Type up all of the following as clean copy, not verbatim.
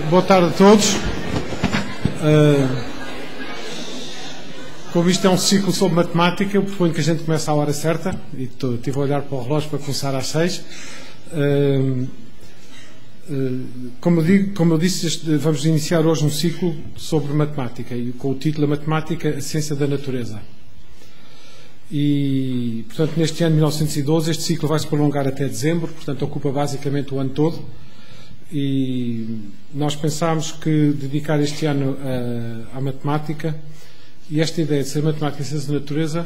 Boa tarde a todos. Como isto é um ciclo sobre matemática, eu proponho que a gente comece à hora certa. E estive a olhar para o relógio para começar às 6. Como eu disse, vamos iniciar hoje um ciclo sobre matemática, e com o título A Matemática, a Ciência da Natureza. E, portanto, neste ano de 1912, este ciclo vai se prolongar até dezembro, portanto, ocupa basicamente o ano todo. E nós pensámos que dedicar este ano à matemática, e esta ideia de ser matemática e ciência da natureza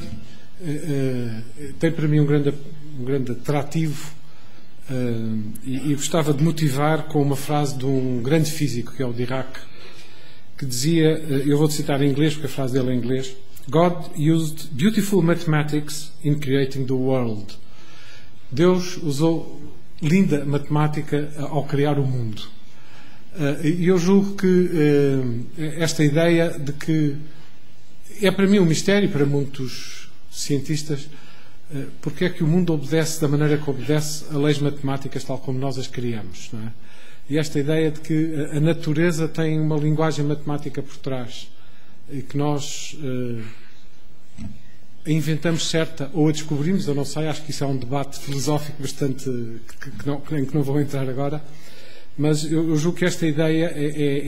tem para mim um grande atrativo, e gostava de motivar com uma frase de um grande físico, que é o Dirac, que dizia, eu vou citar em inglês porque a frase dele é em inglês: God used beautiful mathematics in creating the world. Deus usou linda matemática ao criar o mundo. E eu julgo que esta ideia de que é para mim um mistério, para muitos cientistas, porque é que o mundo obedece da maneira que obedece a leis matemáticas tal como nós as criamos, não é? E esta ideia de que a natureza tem uma linguagem matemática por trás e que nós a inventamos certa ou a descobrimos, eu não sei, acho que isso é um debate filosófico bastante em que não vou entrar agora, mas eu julgo que esta ideia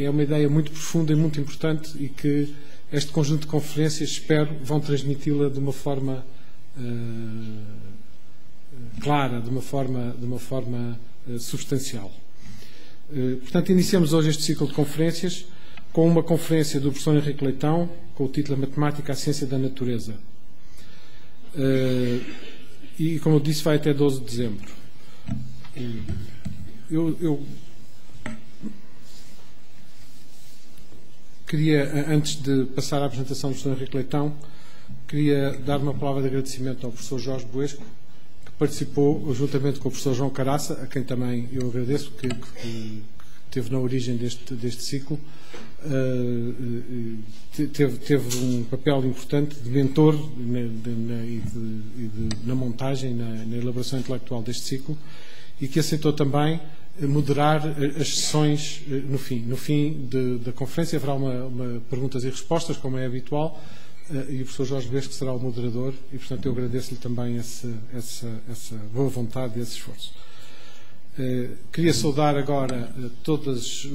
é uma ideia muito profunda e muito importante, e que este conjunto de conferências, espero, vão transmiti-la de uma forma clara, de uma forma substancial. Portanto, iniciamos hoje este ciclo de conferências com uma conferência do professor Henrique Leitão, com o título A Matemática, a Ciência da Natureza. E, como eu disse, vai até 12 de dezembro. Eu queria, antes de passar à apresentação do professor Henrique Leitão, queria dar uma palavra de agradecimento ao professor Jorge Buesco, que participou juntamente com o professor João Caraça, a quem também eu agradeço, que esteve na origem deste ciclo. Teve um papel importante de mentor na montagem, na elaboração intelectual deste ciclo, e que aceitou também moderar as sessões no fim. No fim da conferência haverá uma perguntas e respostas, como é habitual, e o professor Jorge Buesco será o moderador, e, portanto, eu agradeço-lhe também essa boa vontade e esse esforço. Queria saudar agora todos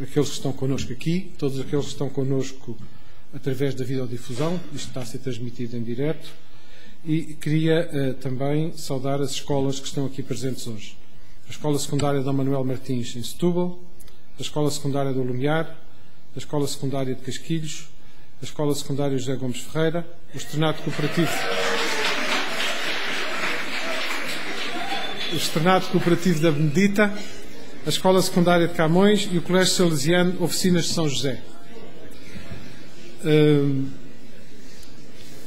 aqueles que estão connosco aqui, todos aqueles que estão connosco através da videodifusão, isto está a ser transmitido em direto, e queria também saudar as escolas que estão aqui presentes hoje. A Escola Secundária Dom Manuel Martins, em Setúbal, a Escola Secundária do Lumiar, a Escola Secundária de Casquilhos, a Escola Secundária José Gomes Ferreira, o Externato Cooperativo da Benedita, a Escola Secundária de Camões e o Colégio Salesiano Oficinas de São José.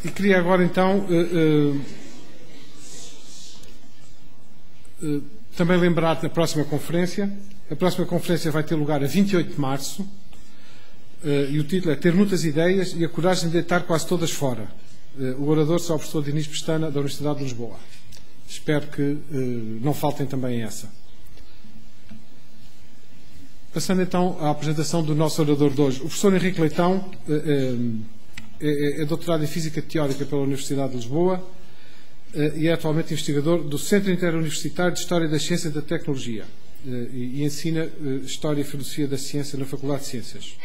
E queria agora, então, também lembrar da próxima conferência. A próxima conferência vai ter lugar a 28 de março, e o título é Ter muitas ideias e a coragem de deitar quase todas fora. O orador será o professor Dinis Pestana, da Universidade de Lisboa. Espero que não faltem também essa. Passando então à apresentação do nosso orador de hoje. O professor Henrique Leitão é doutorado em Física Teórica pela Universidade de Lisboa e é atualmente investigador do Centro Interuniversitário de História da Ciência e da Tecnologia, e ensina História e Filosofia da Ciência na Faculdade de Ciências.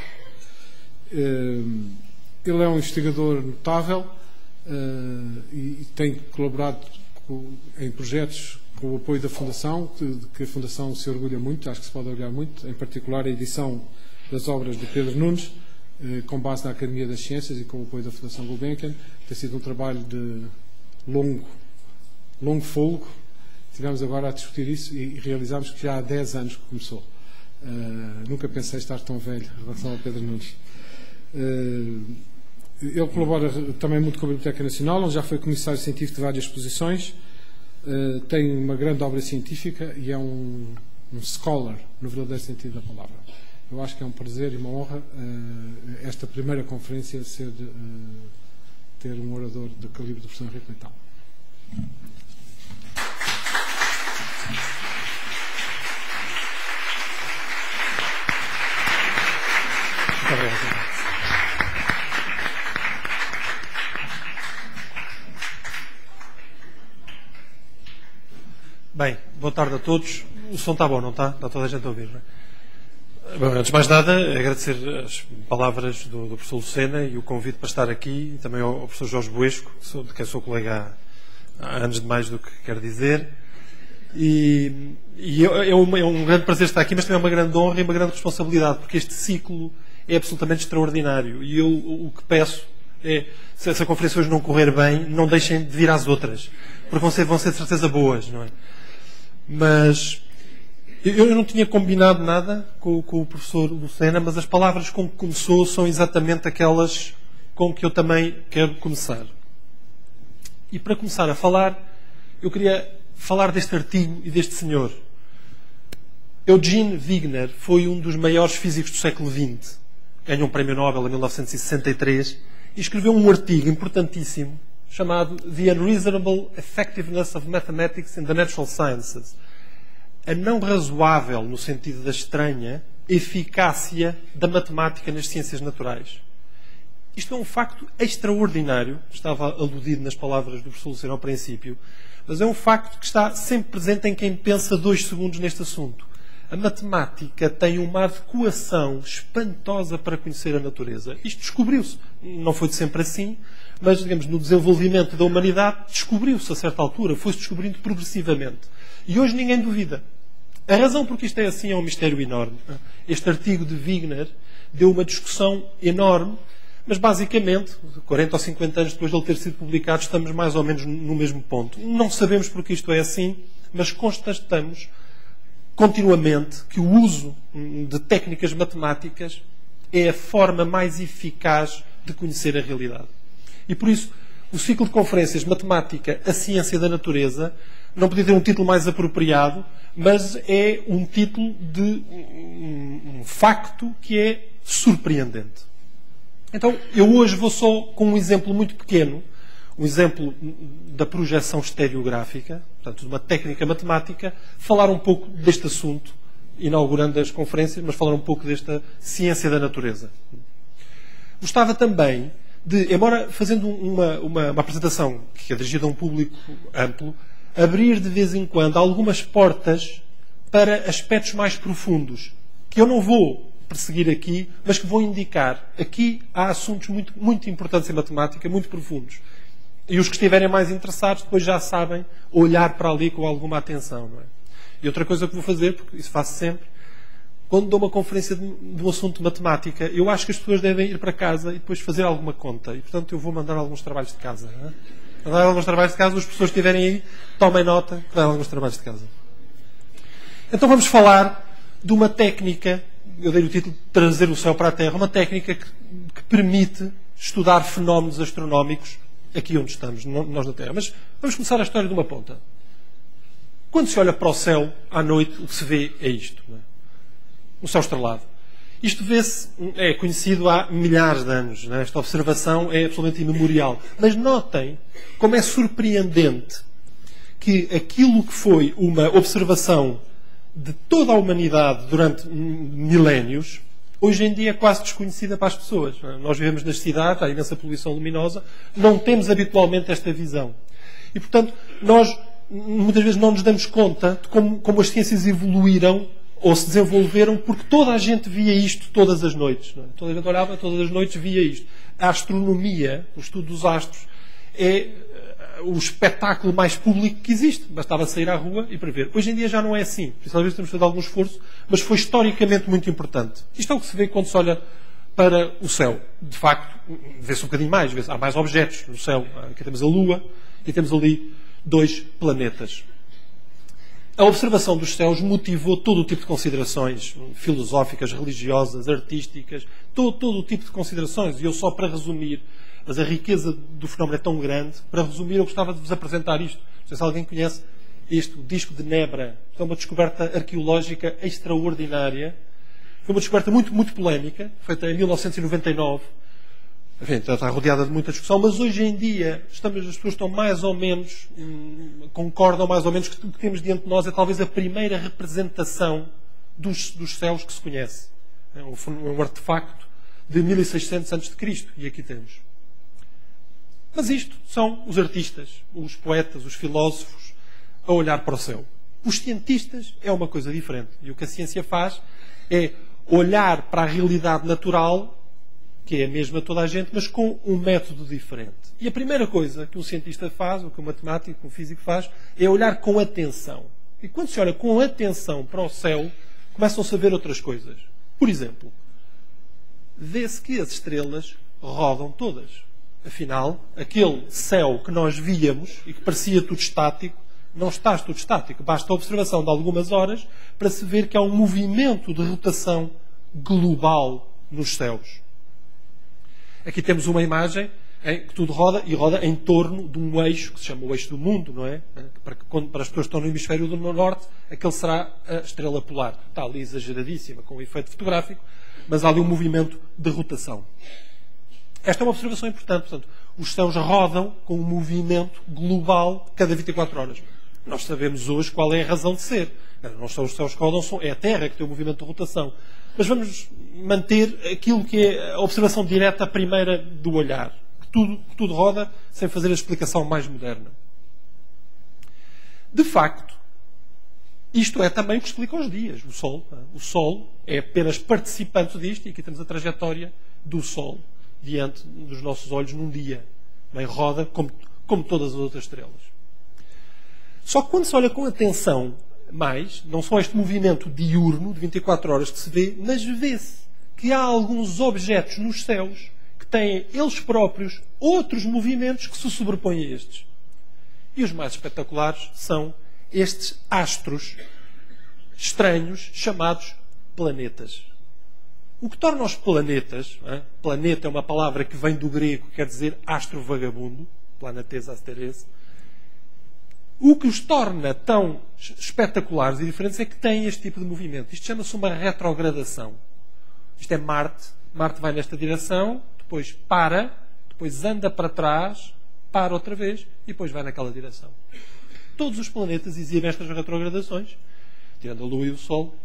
Ele é um investigador notável e tem colaborado em projetos com o apoio da Fundação, de que a Fundação se orgulha muito, acho que se pode orgulhar muito, em particular a edição das obras de Pedro Nunes, com base na Academia das Ciências e com o apoio da Fundação Gulbenkian. Tem sido um trabalho de longo fôlego. Estivemos agora a discutir isso e realizámos que já há 10 anos que começou. Nunca pensei estar tão velho em relação ao Pedro Nunes. Ele colabora também muito com a Biblioteca Nacional, onde já foi comissário científico de várias exposições, tem uma grande obra científica e é um scholar, no verdadeiro sentido da palavra. Eu acho que é um prazer e uma honra esta primeira conferência ter um orador do calibre do professor Henrique Leitão. Bem, boa tarde a todos. O som está bom, não está? Está toda a gente a ouvir, não é? Bom, antes de mais nada, agradecer as palavras do professor Lucena e o convite para estar aqui, e também ao professor Jorge Buesco, de quem sou colega há anos demais do que quero dizer. É um grande prazer estar aqui, mas também é uma grande honra e uma grande responsabilidade, porque este ciclo é absolutamente extraordinário. E eu o que peço é, se essa conferência hoje não correr bem, não deixem de vir às outras, porque vão ser de certeza boas, não é? Mas eu não tinha combinado nada com o professor Lucena, mas as palavras com que começou são exatamente aquelas com que eu também quero começar. E para começar a falar, eu queria falar deste artigo e deste senhor. Eugene Wigner foi um dos maiores físicos do século XX. Ganhou um prémio Nobel em 1963 e escreveu um artigo importantíssimo chamado The Unreasonable Effectiveness of Mathematics in the Natural Sciences. A não razoável, no sentido da estranha, eficácia da matemática nas ciências naturais. Isto é um facto extraordinário, estava aludido nas palavras do professor Lucena ao princípio, mas é um facto que está sempre presente em quem pensa 2 segundos neste assunto. A matemática tem uma adequação espantosa para conhecer a natureza. Isto descobriu-se. Não foi de sempre assim, mas, digamos, no desenvolvimento da humanidade, descobriu-se a certa altura, foi-se descobrindo progressivamente. E hoje ninguém duvida. A razão por que isto é assim é um mistério enorme. Este artigo de Wigner deu uma discussão enorme, mas basicamente, 40 ou 50 anos depois de ele ter sido publicado, estamos mais ou menos no mesmo ponto. Não sabemos porque isto é assim, mas constatamos continuamente que o uso de técnicas matemáticas é a forma mais eficaz de conhecer a realidade. E por isso, o ciclo de conferências Matemática, a Ciência da Natureza, não podia ter um título mais apropriado, mas é um título de um facto que é surpreendente. Então, eu hoje vou só com um exemplo muito pequeno, um exemplo da projeção estereográfica, portanto, de uma técnica matemática, falar um pouco deste assunto, inaugurando as conferências, mas falar um pouco desta ciência da natureza. Gostava também de, embora fazendo uma apresentação que é dirigida a um público amplo, abrir de vez em quando algumas portas para aspectos mais profundos, que eu não vou perseguir aqui, mas que vou indicar. Aqui há assuntos muito, muito importantes em matemática, muito profundos. E os que estiverem mais interessados depois já sabem olhar para ali com alguma atenção. Não é? E outra coisa que vou fazer, porque isso faço sempre, quando dou uma conferência de um assunto de matemática, eu acho que as pessoas devem ir para casa e depois fazer alguma conta. E, portanto, eu vou mandar alguns trabalhos de casa. Não é? Mandar alguns trabalhos de casa, as pessoas que estiverem aí, tomem nota que dão alguns trabalhos de casa. Então vamos falar de uma técnica, eu dei o título de trazer o céu para a Terra, uma técnica que permite estudar fenómenos astronómicos aqui onde estamos, nós na Terra. Mas vamos começar a história de uma ponta. Quando se olha para o céu, à noite, o que se vê é isto. Não é? Um céu estrelado. Isto vê-se, é conhecido há milhares de anos. Não é? Esta observação é absolutamente imemorial. Mas notem como é surpreendente que aquilo que foi uma observação de toda a humanidade durante milénios, hoje em dia é quase desconhecida para as pessoas. Nós vivemos nas cidades, há imensa poluição luminosa, não temos habitualmente esta visão. E, portanto, nós muitas vezes não nos damos conta de como as ciências evoluíram ou se desenvolveram, porque toda a gente via isto todas as noites. Não é? Toda a gente olhava, todas as noites via isto. A astronomia, o estudo dos astros, é o espetáculo mais público que existe. Bastava sair à rua e para ver. Hoje em dia já não é assim. Por isso, às vezes temos feito algum esforço, mas foi historicamente muito importante. Isto é o que se vê quando se olha para o céu. De facto, vê-se um bocadinho mais. Há mais objetos no céu. Aqui temos a Lua e temos ali 2 planetas. A observação dos céus motivou todo o tipo de considerações filosóficas, religiosas, artísticas, todo o tipo de considerações. E eu só para resumir, mas a riqueza do fenómeno é tão grande, para resumir eu gostava de vos apresentar isto. Não sei se alguém conhece isto, o disco de Nebra. É uma descoberta arqueológica extraordinária. Foi uma descoberta muito, muito polémica, feita em 1999. Enfim, está rodeada de muita discussão, mas hoje em dia as pessoas estão mais ou menos, concordam mais ou menos que o que temos diante de nós é talvez a primeira representação dos céus que se conhece. É um artefacto de 1600 a.C. E aqui temos. Mas isto são os artistas, os poetas, os filósofos a olhar para o céu. Os cientistas é uma coisa diferente. E o que a ciência faz é olhar para a realidade natural, que é a mesma toda a gente, mas com um método diferente. E a primeira coisa que um cientista faz, ou que um matemático, que um físico faz, é olhar com atenção. E quando se olha com atenção para o céu, começam-se a ver outras coisas. Por exemplo, vê-se que as estrelas rodam todas. Afinal, aquele céu que nós víamos e que parecia tudo estático, não está tudo estático. Basta a observação de algumas horas para se ver que há um movimento de rotação global nos céus. Aqui temos uma imagem em que tudo roda e roda em torno de um eixo que se chama o eixo do mundo, não é? Para as pessoas que estão no hemisfério do norte, aquele será a estrela polar. Está ali exageradíssima, com um efeito fotográfico, mas há ali um movimento de rotação. Esta é uma observação importante. Portanto, os céus rodam com um movimento global cada 24 horas. Nós sabemos hoje qual é a razão de ser. Não são os céus que rodam, é a Terra que tem um movimento de rotação. Mas vamos manter aquilo que é a observação direta, a primeira do olhar. Que tudo roda sem fazer a explicação mais moderna. De facto, isto é também o que explica os dias. O Sol. O Sol é apenas participante disto, e aqui temos a trajetória do Sol diante dos nossos olhos num dia. Bem, roda como todas as outras estrelas. Só que quando se olha com atenção mais, não só este movimento diurno de 24 horas que se vê, mas vê-se que há alguns objetos nos céus que têm eles próprios outros movimentos que se sobrepõem a estes. E os mais espetaculares são estes astros estranhos chamados planetas. O que torna os planetas, planeta é uma palavra que vem do grego, quer dizer astro vagabundo, planetes asteres. O que os torna tão espetaculares e diferentes é que têm este tipo de movimento. Isto chama-se uma retrogradação. Isto é Marte. Marte vai nesta direção, depois para, depois anda para trás, para outra vez e depois vai naquela direção. Todos os planetas exibem estas retrogradações, tirando a Lua e o Sol.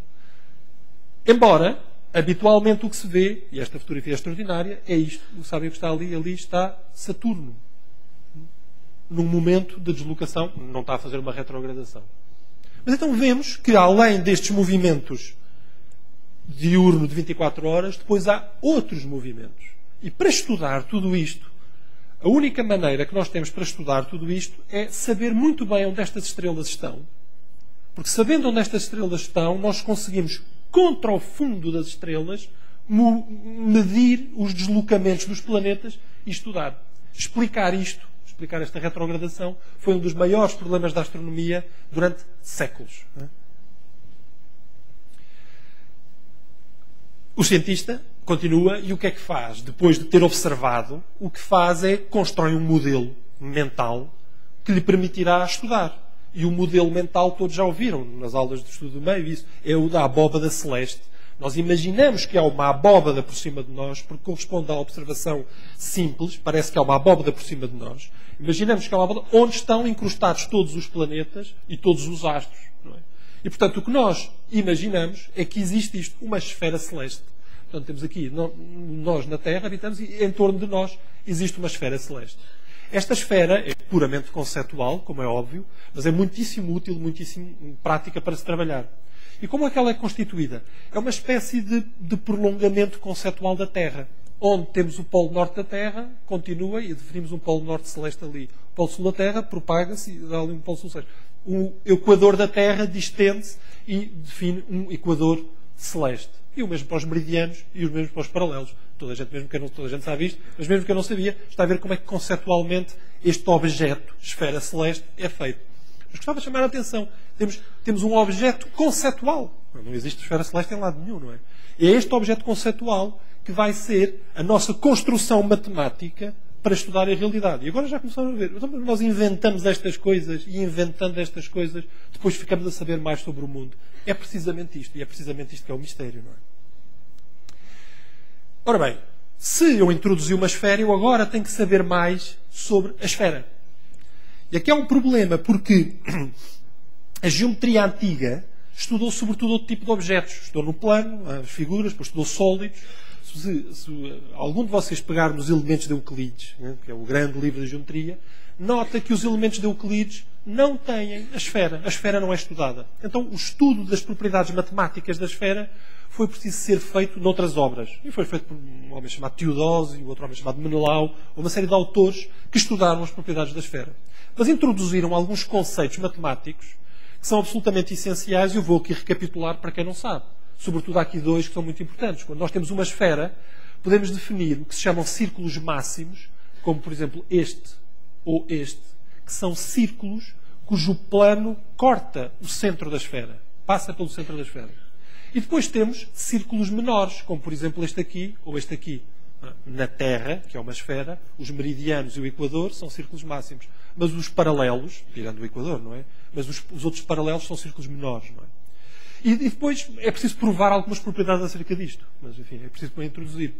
Embora, habitualmente o que se vê, e esta fotografia é extraordinária, é isto. Sabem o que está ali? Ali está Saturno. Num momento de deslocação, não está a fazer uma retrogradação. Mas então vemos que, além destes movimentos diurno de 24 horas, depois há outros movimentos. E para estudar tudo isto, a única maneira que nós temos para estudar tudo isto é saber muito bem onde estas estrelas estão. Porque sabendo onde estas estrelas estão, nós conseguimos, contra o fundo das estrelas, medir os deslocamentos dos planetas e estudar. Explicar esta retrogradação, foi um dos maiores problemas da astronomia durante séculos. O cientista continua e o que é que faz? Depois de ter observado, o que faz é constrói um modelo mental que lhe permitirá estudar. E o modelo mental todos já ouviram nas aulas de estudo do meio, isso é o da abóbada celeste. Nós imaginamos que há uma abóbada por cima de nós, porque corresponde à observação simples, parece que há uma abóbada por cima de nós. Imaginamos que há uma abóbada onde estão incrustados todos os planetas e todos os astros. Não é? E, portanto, o que nós imaginamos é que existe isto, uma esfera celeste. Portanto, temos aqui, nós na Terra habitamos e em torno de nós existe uma esfera celeste. Esta esfera é puramente conceptual, como é óbvio, mas é muitíssimo útil, muitíssimo prática para se trabalhar. E como é que ela é constituída? É uma espécie de prolongamento conceptual da Terra, onde temos o polo norte da Terra, continua e definimos um polo norte celeste ali. O polo sul da Terra propaga-se e dá ali um polo sul celeste. O equador da Terra distende-se e define um equador celeste. E o mesmo para os meridianos e o mesmo para os paralelos. Toda a gente sabe isto, mas mesmo que eu não sabia, está a ver como é que conceptualmente este objeto, esfera celeste, é feito. Mas gostava de chamar a atenção. Temos um objeto conceptual. Não existe esfera celeste em lado nenhum, não é? É este objeto conceptual que vai ser a nossa construção matemática para estudar a realidade. E agora já começaram a ver. Nós inventamos estas coisas e inventando estas coisas, depois ficamos a saber mais sobre o mundo. É precisamente isto. E é precisamente isto que é o mistério, não é? Ora bem, se eu introduzi uma esfera, eu agora tenho que saber mais sobre a esfera. E aqui há um problema, porque a geometria antiga estudou sobretudo outro tipo de objetos. Estudou no plano, as figuras, depois estudou sólidos. se algum de vocês pegar nos elementos de Euclides, né, que é o grande livro de geometria, nota que os elementos de Euclides não têm a esfera. A esfera não é estudada. Então, o estudo das propriedades matemáticas da esfera foi preciso ser feito noutras obras. E foi feito por um homem chamado Teodósio, outro homem chamado Menelau, uma série de autores que estudaram as propriedades da esfera. Mas introduziram alguns conceitos matemáticos que são absolutamente essenciais e eu vou aqui recapitular para quem não sabe. Sobretudo há aqui dois que são muito importantes. Quando nós temos uma esfera, podemos definir o que se chamam círculos máximos, como, por exemplo, este ou este, que são círculos cujo plano corta o centro da esfera, passa pelo centro da esfera. E depois temos círculos menores, como, por exemplo, este aqui ou este aqui. Na Terra, que é uma esfera, os meridianos e o Equador são círculos máximos. Mas os paralelos, tirando o Equador, não é? Mas os outros paralelos são círculos menores, não é? E depois é preciso provar algumas propriedades acerca disto. Mas, enfim, é preciso introduzir.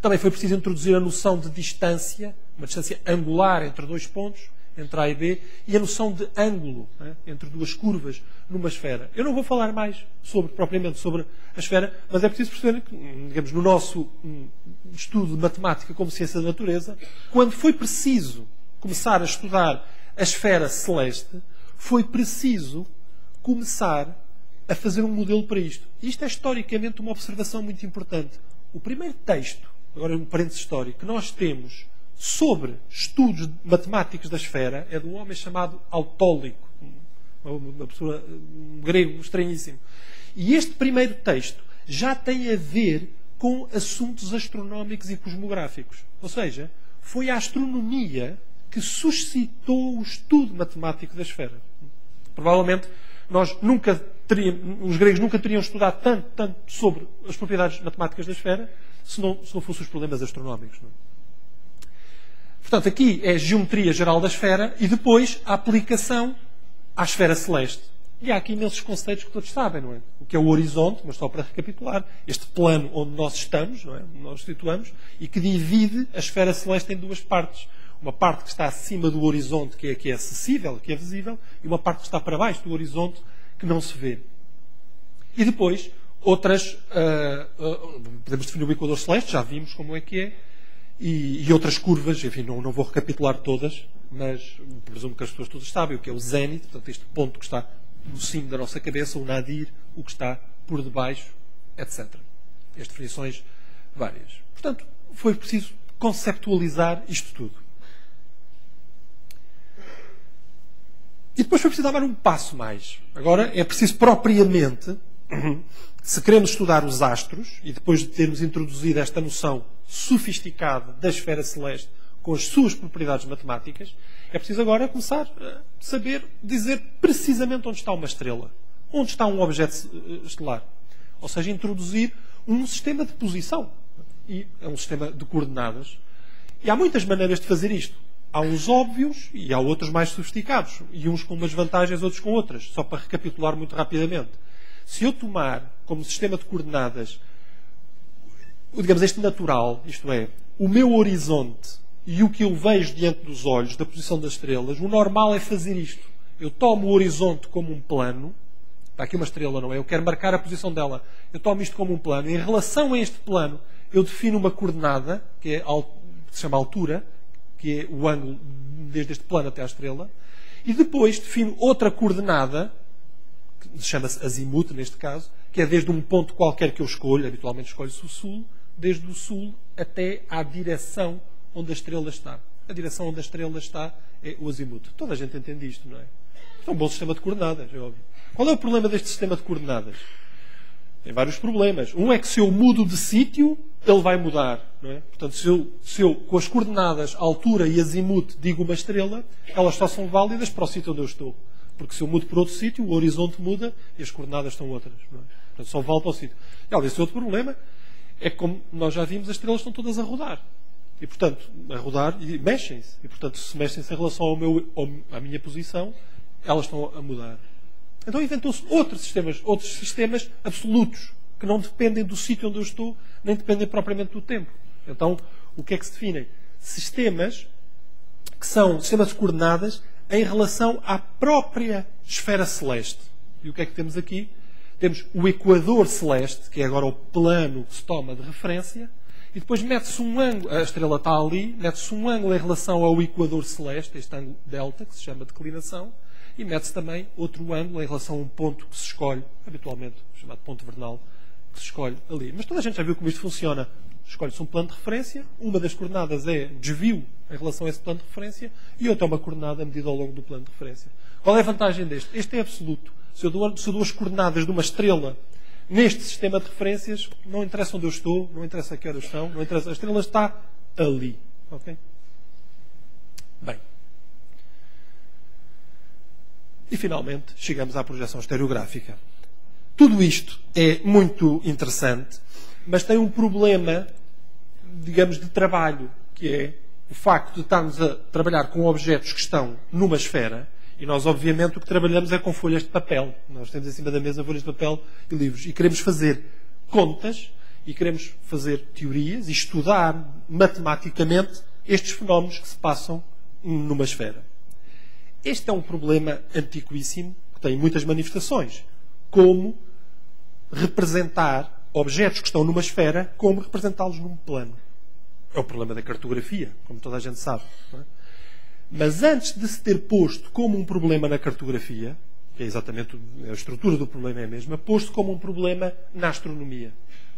Também foi preciso introduzir a noção de distância, uma distância angular entre dois pontos, entre A e B, e a noção de ângulo, né, entre duas curvas numa esfera. Eu não vou falar mais propriamente sobre a esfera, mas é preciso perceber que, digamos, no nosso estudo de matemática como ciência da natureza, quando foi preciso começar a estudar a esfera celeste, foi preciso começar a fazer um modelo para isto. E isto é historicamente uma observação muito importante. O primeiro texto, agora um parênteses histórico, que nós temos sobre estudos matemáticos da esfera é de um homem chamado Autólico, uma pessoa, um grego estranhíssimo. E este primeiro texto já tem a ver com assuntos astronómicos e cosmográficos. Ou seja, foi a astronomia que suscitou o estudo matemático da esfera. Provavelmente os gregos nunca teriam estudado tanto sobre as propriedades matemáticas da esfera se não fossem os problemas astronómicos. Não é? Portanto, aqui é a geometria geral da esfera e depois a aplicação à esfera celeste. E há aqui imensos conceitos que todos sabem, não é? O que é o horizonte, mas só para recapitular, este plano onde nós estamos, não é? Onde nós situamos, e que divide a esfera celeste em duas partes. Uma parte que está acima do horizonte, que é acessível, que é visível, e uma parte que está para baixo do horizonte, que não se vê. E depois, outras... podemos definir o equador celeste, já vimos como é que é, e outras curvas, enfim, não vou recapitular todas, mas presumo que as pessoas todas sabem o que é o zénite, portanto, este ponto que está no cimo da nossa cabeça, o nadir, o que está por debaixo, etc. As definições várias. Portanto, foi preciso conceptualizar isto tudo. E depois foi preciso dar um passo mais. Agora é preciso propriamente, se queremos estudar os astros, e depois de termos introduzido esta noção sofisticada da esfera celeste com as suas propriedades matemáticas, é preciso agora começar a saber dizer precisamente onde está uma estrela, onde está um objeto estelar. Ou seja, introduzir um sistema de posição. E é um sistema de coordenadas. E há muitas maneiras de fazer isto. Há uns óbvios e há outros mais sofisticados. E uns com umas vantagens, outros com outras. Só para recapitular muito rapidamente. Se eu tomar como sistema de coordenadas, digamos, este natural, isto é, o meu horizonte e o que eu vejo diante dos olhos da posição das estrelas, o normal é fazer isto. Eu tomo o horizonte como um plano. Está aqui uma estrela, não é? Eu quero marcar a posição dela. Eu tomo isto como um plano. Em relação a este plano, eu defino uma coordenada, que se chama altura, que é o ângulo desde este plano até à estrela. E depois defino outra coordenada, que chama-se azimuth, neste caso, que é desde um ponto qualquer que eu escolho, habitualmente escolho-se o sul, desde o sul até à direção onde a estrela está. A direção onde a estrela está é o azimuth. Toda a gente entende isto, não é? É um bom sistema de coordenadas, é óbvio. Qual é o problema deste sistema de coordenadas? Tem vários problemas. Um é que se eu mudo de sítio, ele vai mudar. Não é? Portanto, se eu com as coordenadas altura e azimuth digo uma estrela, elas só são válidas para o sítio onde eu estou. Porque se eu mudo para outro sítio, o horizonte muda e as coordenadas são outras. Não é? Portanto, só vale para o sítio. E, olha, esse outro problema é que, como nós já vimos, as estrelas estão todas a rodar. E, portanto, a rodar e mexem-se. E, portanto, se mexem-se em relação à minha posição, elas estão a mudar. Então inventou-se outros sistemas absolutos, que não dependem do sítio onde eu estou, nem dependem propriamente do tempo. Então, o que é que se definem? Sistemas que são sistemas de coordenadas em relação à própria esfera celeste. E o que é que temos aqui? Temos o equador celeste, que é agora o plano que se toma de referência, e depois mete-se um ângulo, a estrela está ali, mete-se um ângulo em relação ao equador celeste, este ângulo delta, que se chama declinação, e mete-se também outro ângulo em relação a um ponto que se escolhe, habitualmente chamado ponto vernal, que se escolhe ali. Mas toda a gente já viu como isto funciona. Escolhe-se um plano de referência, uma das coordenadas é desvio em relação a esse plano de referência e outra é uma coordenada medida ao longo do plano de referência. Qual é a vantagem deste? Este é absoluto. Se eu dou as coordenadas de uma estrela neste sistema de referências, não interessa onde eu estou, não interessa a que horas estão, não interessa. A estrela está ali. Ok? Bem. E finalmente chegamos à projeção estereográfica. Tudo isto é muito interessante, mas tem um problema, digamos, de trabalho, que é o facto de estarmos a trabalhar com objetos que estão numa esfera, e nós, obviamente, o que trabalhamos é com folhas de papel. Nós temos em cima da mesa folhas de papel e livros. E queremos fazer contas, e queremos fazer teorias, e estudar matematicamente estes fenómenos que se passam numa esfera. Este é um problema antiquíssimo, que tem muitas manifestações. Como representar objetos que estão numa esfera, como representá-los num plano. É o problema da cartografia, como toda a gente sabe. Não é? Mas antes de se ter posto como um problema na cartografia, que é exatamente a estrutura do problema é a mesma, posto como um problema na astronomia.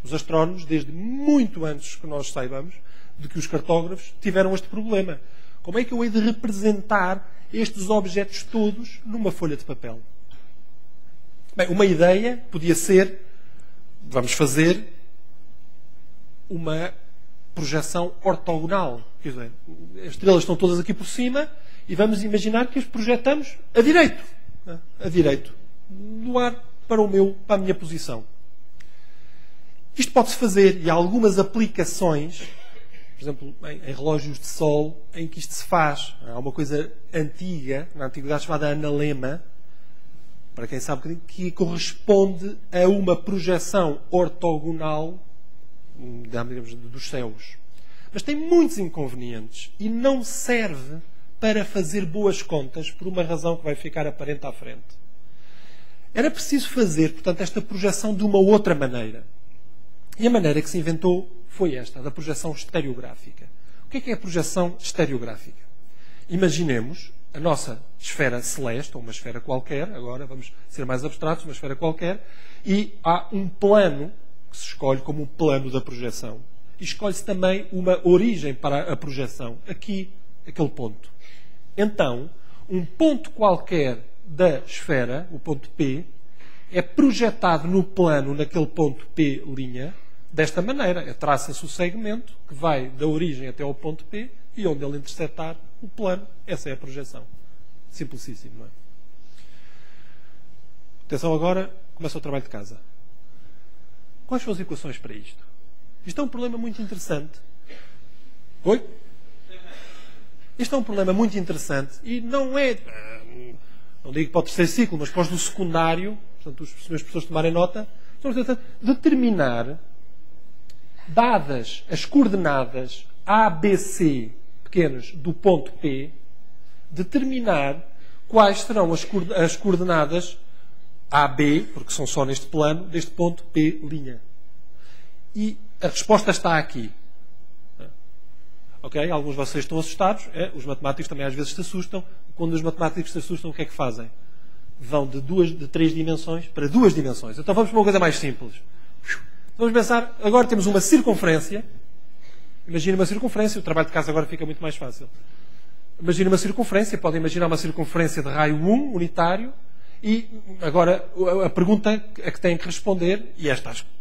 Os astrónomos, desde muito antes que nós saibamos, de que os cartógrafos tiveram este problema. Como é que eu hei de representar estes objetos todos numa folha de papel? Bem, uma ideia podia ser, vamos fazer uma projeção ortogonal. Quer dizer, as estrelas estão todas aqui por cima e vamos imaginar que as projetamos a direito. A direito. Do ar para a minha posição. Isto pode-se fazer e há algumas aplicações, por exemplo, em relógios de sol, em que isto se faz. Há uma coisa antiga, na antiguidade chamada analema, para quem sabe, que corresponde a uma projeção ortogonal, digamos, dos céus. Mas tem muitos inconvenientes e não serve para fazer boas contas por uma razão que vai ficar aparente à frente. Era preciso fazer, portanto, esta projeção de uma outra maneira. E a maneira que se inventou foi esta, da projeção estereográfica. O que é a projeção estereográfica? Imaginemos a nossa esfera celeste, ou uma esfera qualquer, agora vamos ser mais abstratos, uma esfera qualquer, e há um plano que se escolhe como um plano da projeção. E escolhe-se também uma origem para a projeção. Aqui, aquele ponto. Então, um ponto qualquer da esfera, o ponto P, é projetado no plano, naquele ponto P', desta maneira. Traça-se o segmento que vai da origem até ao ponto P e onde ele interceptar o plano. Essa é a projeção. Simplicíssimo, não é? Atenção agora, começa o trabalho de casa. Quais são as equações para isto? Isto é um problema muito interessante. Oi? Isto é um problema muito interessante e não é... Não digo para o terceiro ciclo, mas para os do secundário, portanto, os meus professores tomarem nota, determinar, dadas as coordenadas A, B, C, pequenas, do ponto P, determinar quais serão as coordenadas A, B, porque são só neste plano, deste ponto P'. E a resposta está aqui. Ok? Alguns de vocês estão assustados. Os matemáticos também às vezes se assustam. Quando os matemáticos se assustam, o que é que fazem? Vão de 3 dimensões para 2 dimensões. Então vamos para uma coisa mais simples. Vamos pensar, agora temos uma circunferência. Imagina uma circunferência. O trabalho de casa agora fica muito mais fácil. Imagina uma circunferência. Podem imaginar uma circunferência de raio 1, unitário. E agora a pergunta a que têm que responder, e esta acho que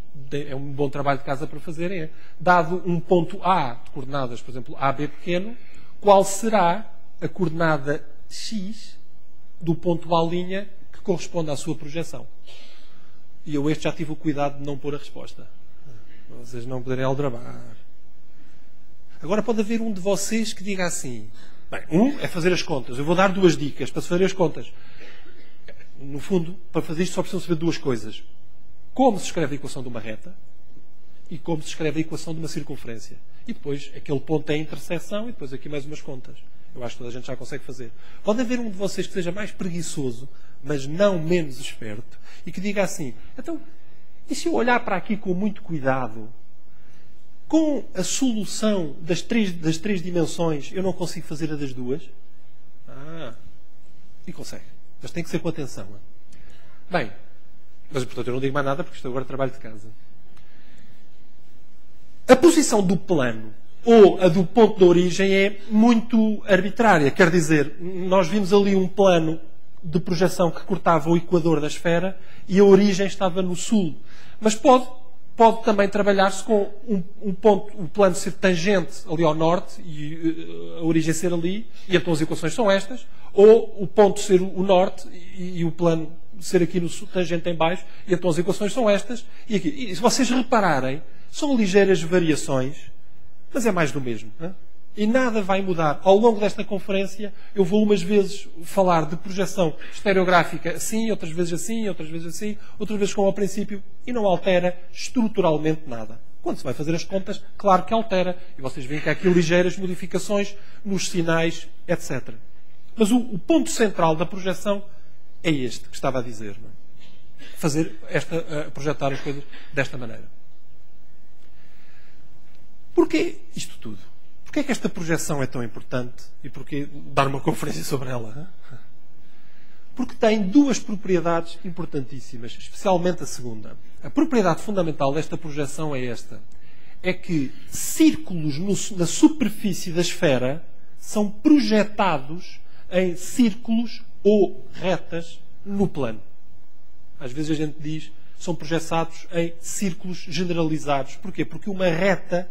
é um bom trabalho de casa para fazer, é, dado um ponto A de coordenadas, por exemplo, AB pequeno, qual será a coordenada X do ponto A' que corresponde à sua projeção? E eu já tive o cuidado de não pôr a resposta. Vocês não poderem aldrabar. Agora pode haver um de vocês que diga assim, bem, é fazer as contas. Eu vou dar 2 dicas para se fazer as contas. No fundo, para fazer isto só precisam saber 2 coisas. Como se escreve a equação de uma reta e como se escreve a equação de uma circunferência. E depois, aquele ponto é a interseção e depois aqui mais umas contas. Eu acho que toda a gente já consegue fazer. Pode haver um de vocês que seja mais preguiçoso, mas não menos esperto, e que diga assim, então, e se eu olhar para aqui com muito cuidado, com a solução das três dimensões, eu não consigo fazer a das duas? E consegue. Mas tem que ser com atenção. Bem, mas portanto eu não digo mais nada porque isto agora é trabalho de casa. A posição do plano ou a do ponto de origem é muito arbitrária. Quer dizer, nós vimos ali um plano de projeção que cortava o equador da esfera e a origem estava no sul. Mas pode também trabalhar-se com um ponto, o plano ser tangente ali ao norte e a origem ser ali, e então as equações são estas, ou o ponto ser o norte e o plano ser aqui no sul, tangente em baixo, e então as equações são estas e aqui. E se vocês repararem, são ligeiras variações, mas é mais do mesmo. Não é? E nada vai mudar. Ao longo desta conferência, eu vou umas vezes falar de projeção estereográfica assim, outras vezes assim, outras vezes como ao princípio, e não altera estruturalmente nada. Quando se vai fazer as contas, claro que altera. E vocês veem que há aqui ligeiras modificações nos sinais, etc. Mas o ponto central da projeção é este que estava a dizer. Não é? Projetar as coisas desta maneira. Porquê isto tudo? Porquê é que esta projeção é tão importante e porquê dar uma conferência sobre ela? Porque tem duas propriedades importantíssimas, especialmente a segunda. A propriedade fundamental desta projeção é esta. É que círculos na superfície da esfera são projetados em círculos ou retas no plano. Às vezes a gente diz são projetados em círculos generalizados. Porquê? Porque uma reta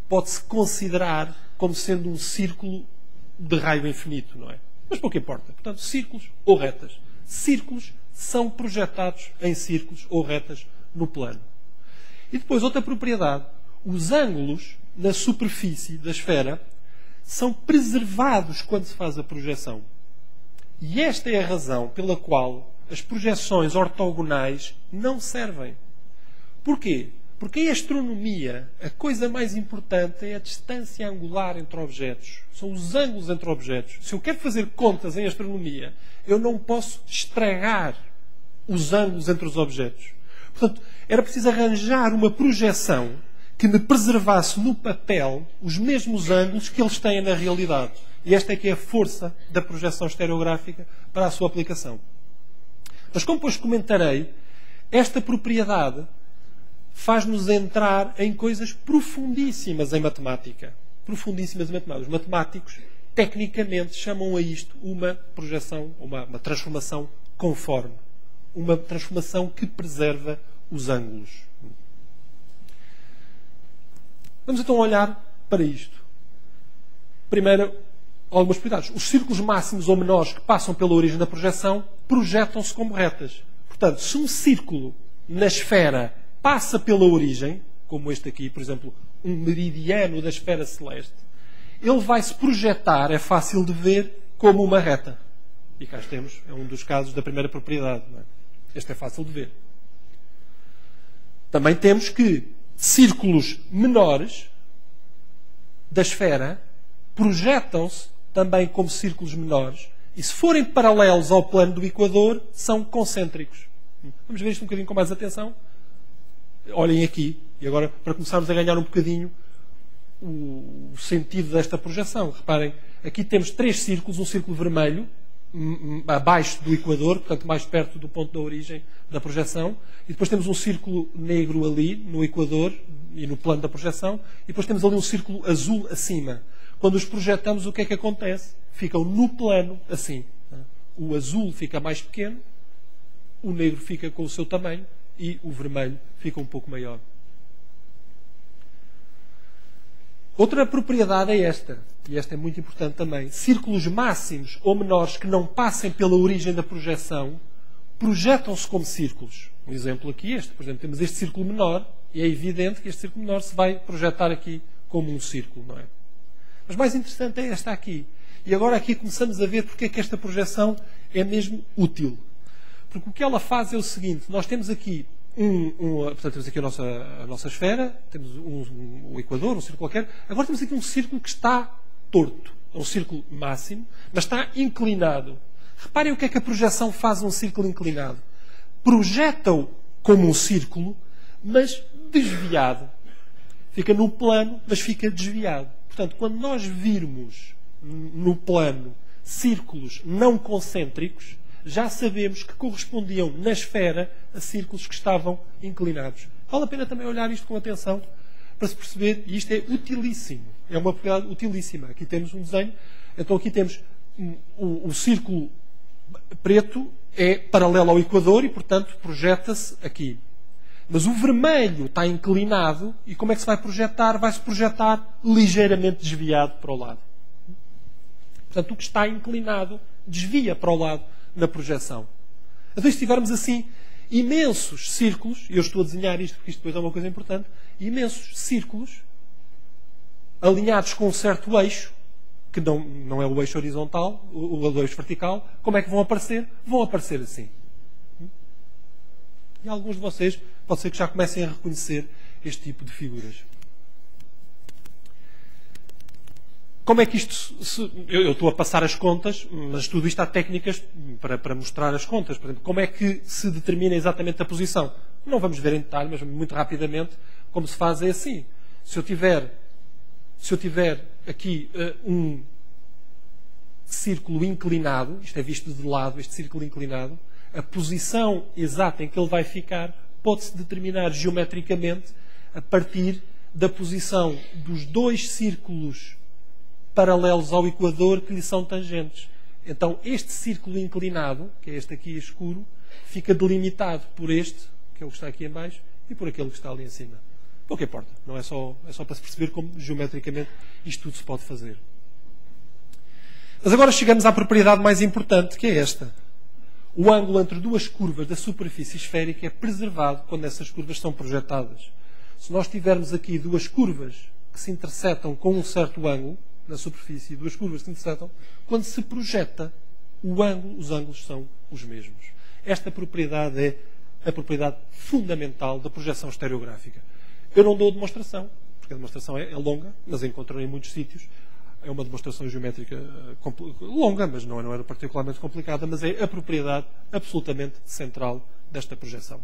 pode-se considerar como sendo um círculo de raio infinito, não é? Mas pouco importa. Portanto, círculos ou retas. Círculos são projetados em círculos ou retas no plano. E depois, outra propriedade. Os ângulos na superfície da esfera são preservados quando se faz a projeção. E esta é a razão pela qual as projeções ortogonais não servem. Porquê? Porque em astronomia, a coisa mais importante é a distância angular entre objetos. São os ângulos entre objetos. Se eu quero fazer contas em astronomia, eu não posso estragar os ângulos entre os objetos. Portanto, era preciso arranjar uma projeção que me preservasse no papel os mesmos ângulos que eles têm na realidade. E esta é que é a força da projeção estereográfica para a sua aplicação. Mas como depois comentarei, esta propriedade faz-nos entrar em coisas profundíssimas em matemática. Profundíssimas em matemática. Os matemáticos, tecnicamente, chamam a isto uma projeção, uma transformação conforme. Uma transformação que preserva os ângulos. Vamos então olhar para isto. Primeiro, algumas propriedades. Os círculos máximos ou menores que passam pela origem da projeção projetam-se como retas. Portanto, se um círculo na esfera passa pela origem, como este aqui, por exemplo, um meridiano da esfera celeste, ele vai se projetar, é fácil de ver, como uma reta. E cá temos, é um dos casos da primeira propriedade. Não é? Este é fácil de ver. Também temos que círculos menores da esfera projetam-se também como círculos menores e, se forem paralelos ao plano do equador, são concêntricos. Vamos ver isto um bocadinho com mais atenção. Olhem aqui, e agora para começarmos a ganhar um bocadinho o sentido desta projeção. Reparem, aqui temos 3 círculos, um círculo vermelho, abaixo do equador, portanto mais perto do ponto da origem da projeção, e depois temos um círculo negro ali, no equador e no plano da projeção, e depois temos ali um círculo azul acima. Quando os projetamos, o que é que acontece? Ficam no plano assim. O azul fica mais pequeno, o negro fica com o seu tamanho, e o vermelho fica um pouco maior. Outra propriedade é esta, e esta é muito importante também. Círculos máximos ou menores que não passem pela origem da projeção projetam-se como círculos. Um exemplo aqui este. Por exemplo, temos este círculo menor e é evidente que este círculo menor se vai projetar aqui como um círculo, não é? Mas mais interessante é esta aqui. E agora aqui começamos a ver porque é que esta projeção é mesmo útil. Porque o que ela faz é o seguinte. Nós temos aqui portanto, temos aqui a nossa esfera, temos um equador, um círculo qualquer. Agora temos aqui um círculo que está torto. máximo, mas está inclinado. Reparem o que é que a projeção faz a um círculo inclinado. Projeta-o como um círculo, mas desviado. Fica no plano, mas fica desviado. Portanto, quando nós virmos no plano círculos não concêntricos, já sabemos que correspondiam na esfera a círculos que estavam inclinados. Vale a pena também olhar isto com atenção para se perceber, e isto é utilíssimo. É uma propriedade utilíssima. Aqui temos um desenho. Então aqui temos o círculo preto é paralelo ao equador e, portanto, projeta-se aqui. Mas o vermelho está inclinado e como é que se vai projetar? Vai-se projetar ligeiramente desviado para o lado. Portanto, o que está inclinado desvia para o lado na projeção. Então, se tivermos assim imensos círculos, e eu estou a desenhar isto porque isto depois é uma coisa importante, imensos círculos alinhados com um certo eixo, que não é o eixo horizontal, o eixo vertical, como é que vão aparecer? Vão aparecer assim. E alguns de vocês, pode ser que já comecem a reconhecer este tipo de figuras. Como é que isto... Eu estou a passar as contas, mas tudo isto há técnicas para mostrar as contas. Por exemplo, como é que se determina exatamente a posição? Não vamos ver em detalhe, mas muito rapidamente, como se faz é assim. Se eu tiver aqui um círculo inclinado, isto é visto de lado, este círculo inclinado, a posição exata em que ele vai ficar pode-se determinar geometricamente a partir da posição dos dois círculos paralelos ao equador que lhe são tangentes. Então, este círculo inclinado, que é este aqui escuro, fica delimitado por este, que é o que está aqui em baixo, e por aquele que está ali em cima. Pouco importa. Não é só para se perceber como, geometricamente, isto tudo se pode fazer. Mas agora chegamos à propriedade mais importante, que é esta. O ângulo entre duas curvas da superfície esférica é preservado quando essas curvas são projetadas. Se nós tivermos aqui duas curvas que se intersetam com um certo ângulo na superfície, duas curvas que se intersetam, quando se projeta os ângulos são os mesmos. Esta propriedade é a propriedade fundamental da projeção estereográfica. Eu não dou demonstração, porque a demonstração é longa, mas encontro em muitos sítios. É uma demonstração geométrica longa, mas não era particularmente complicada, mas é a propriedade absolutamente central desta projeção.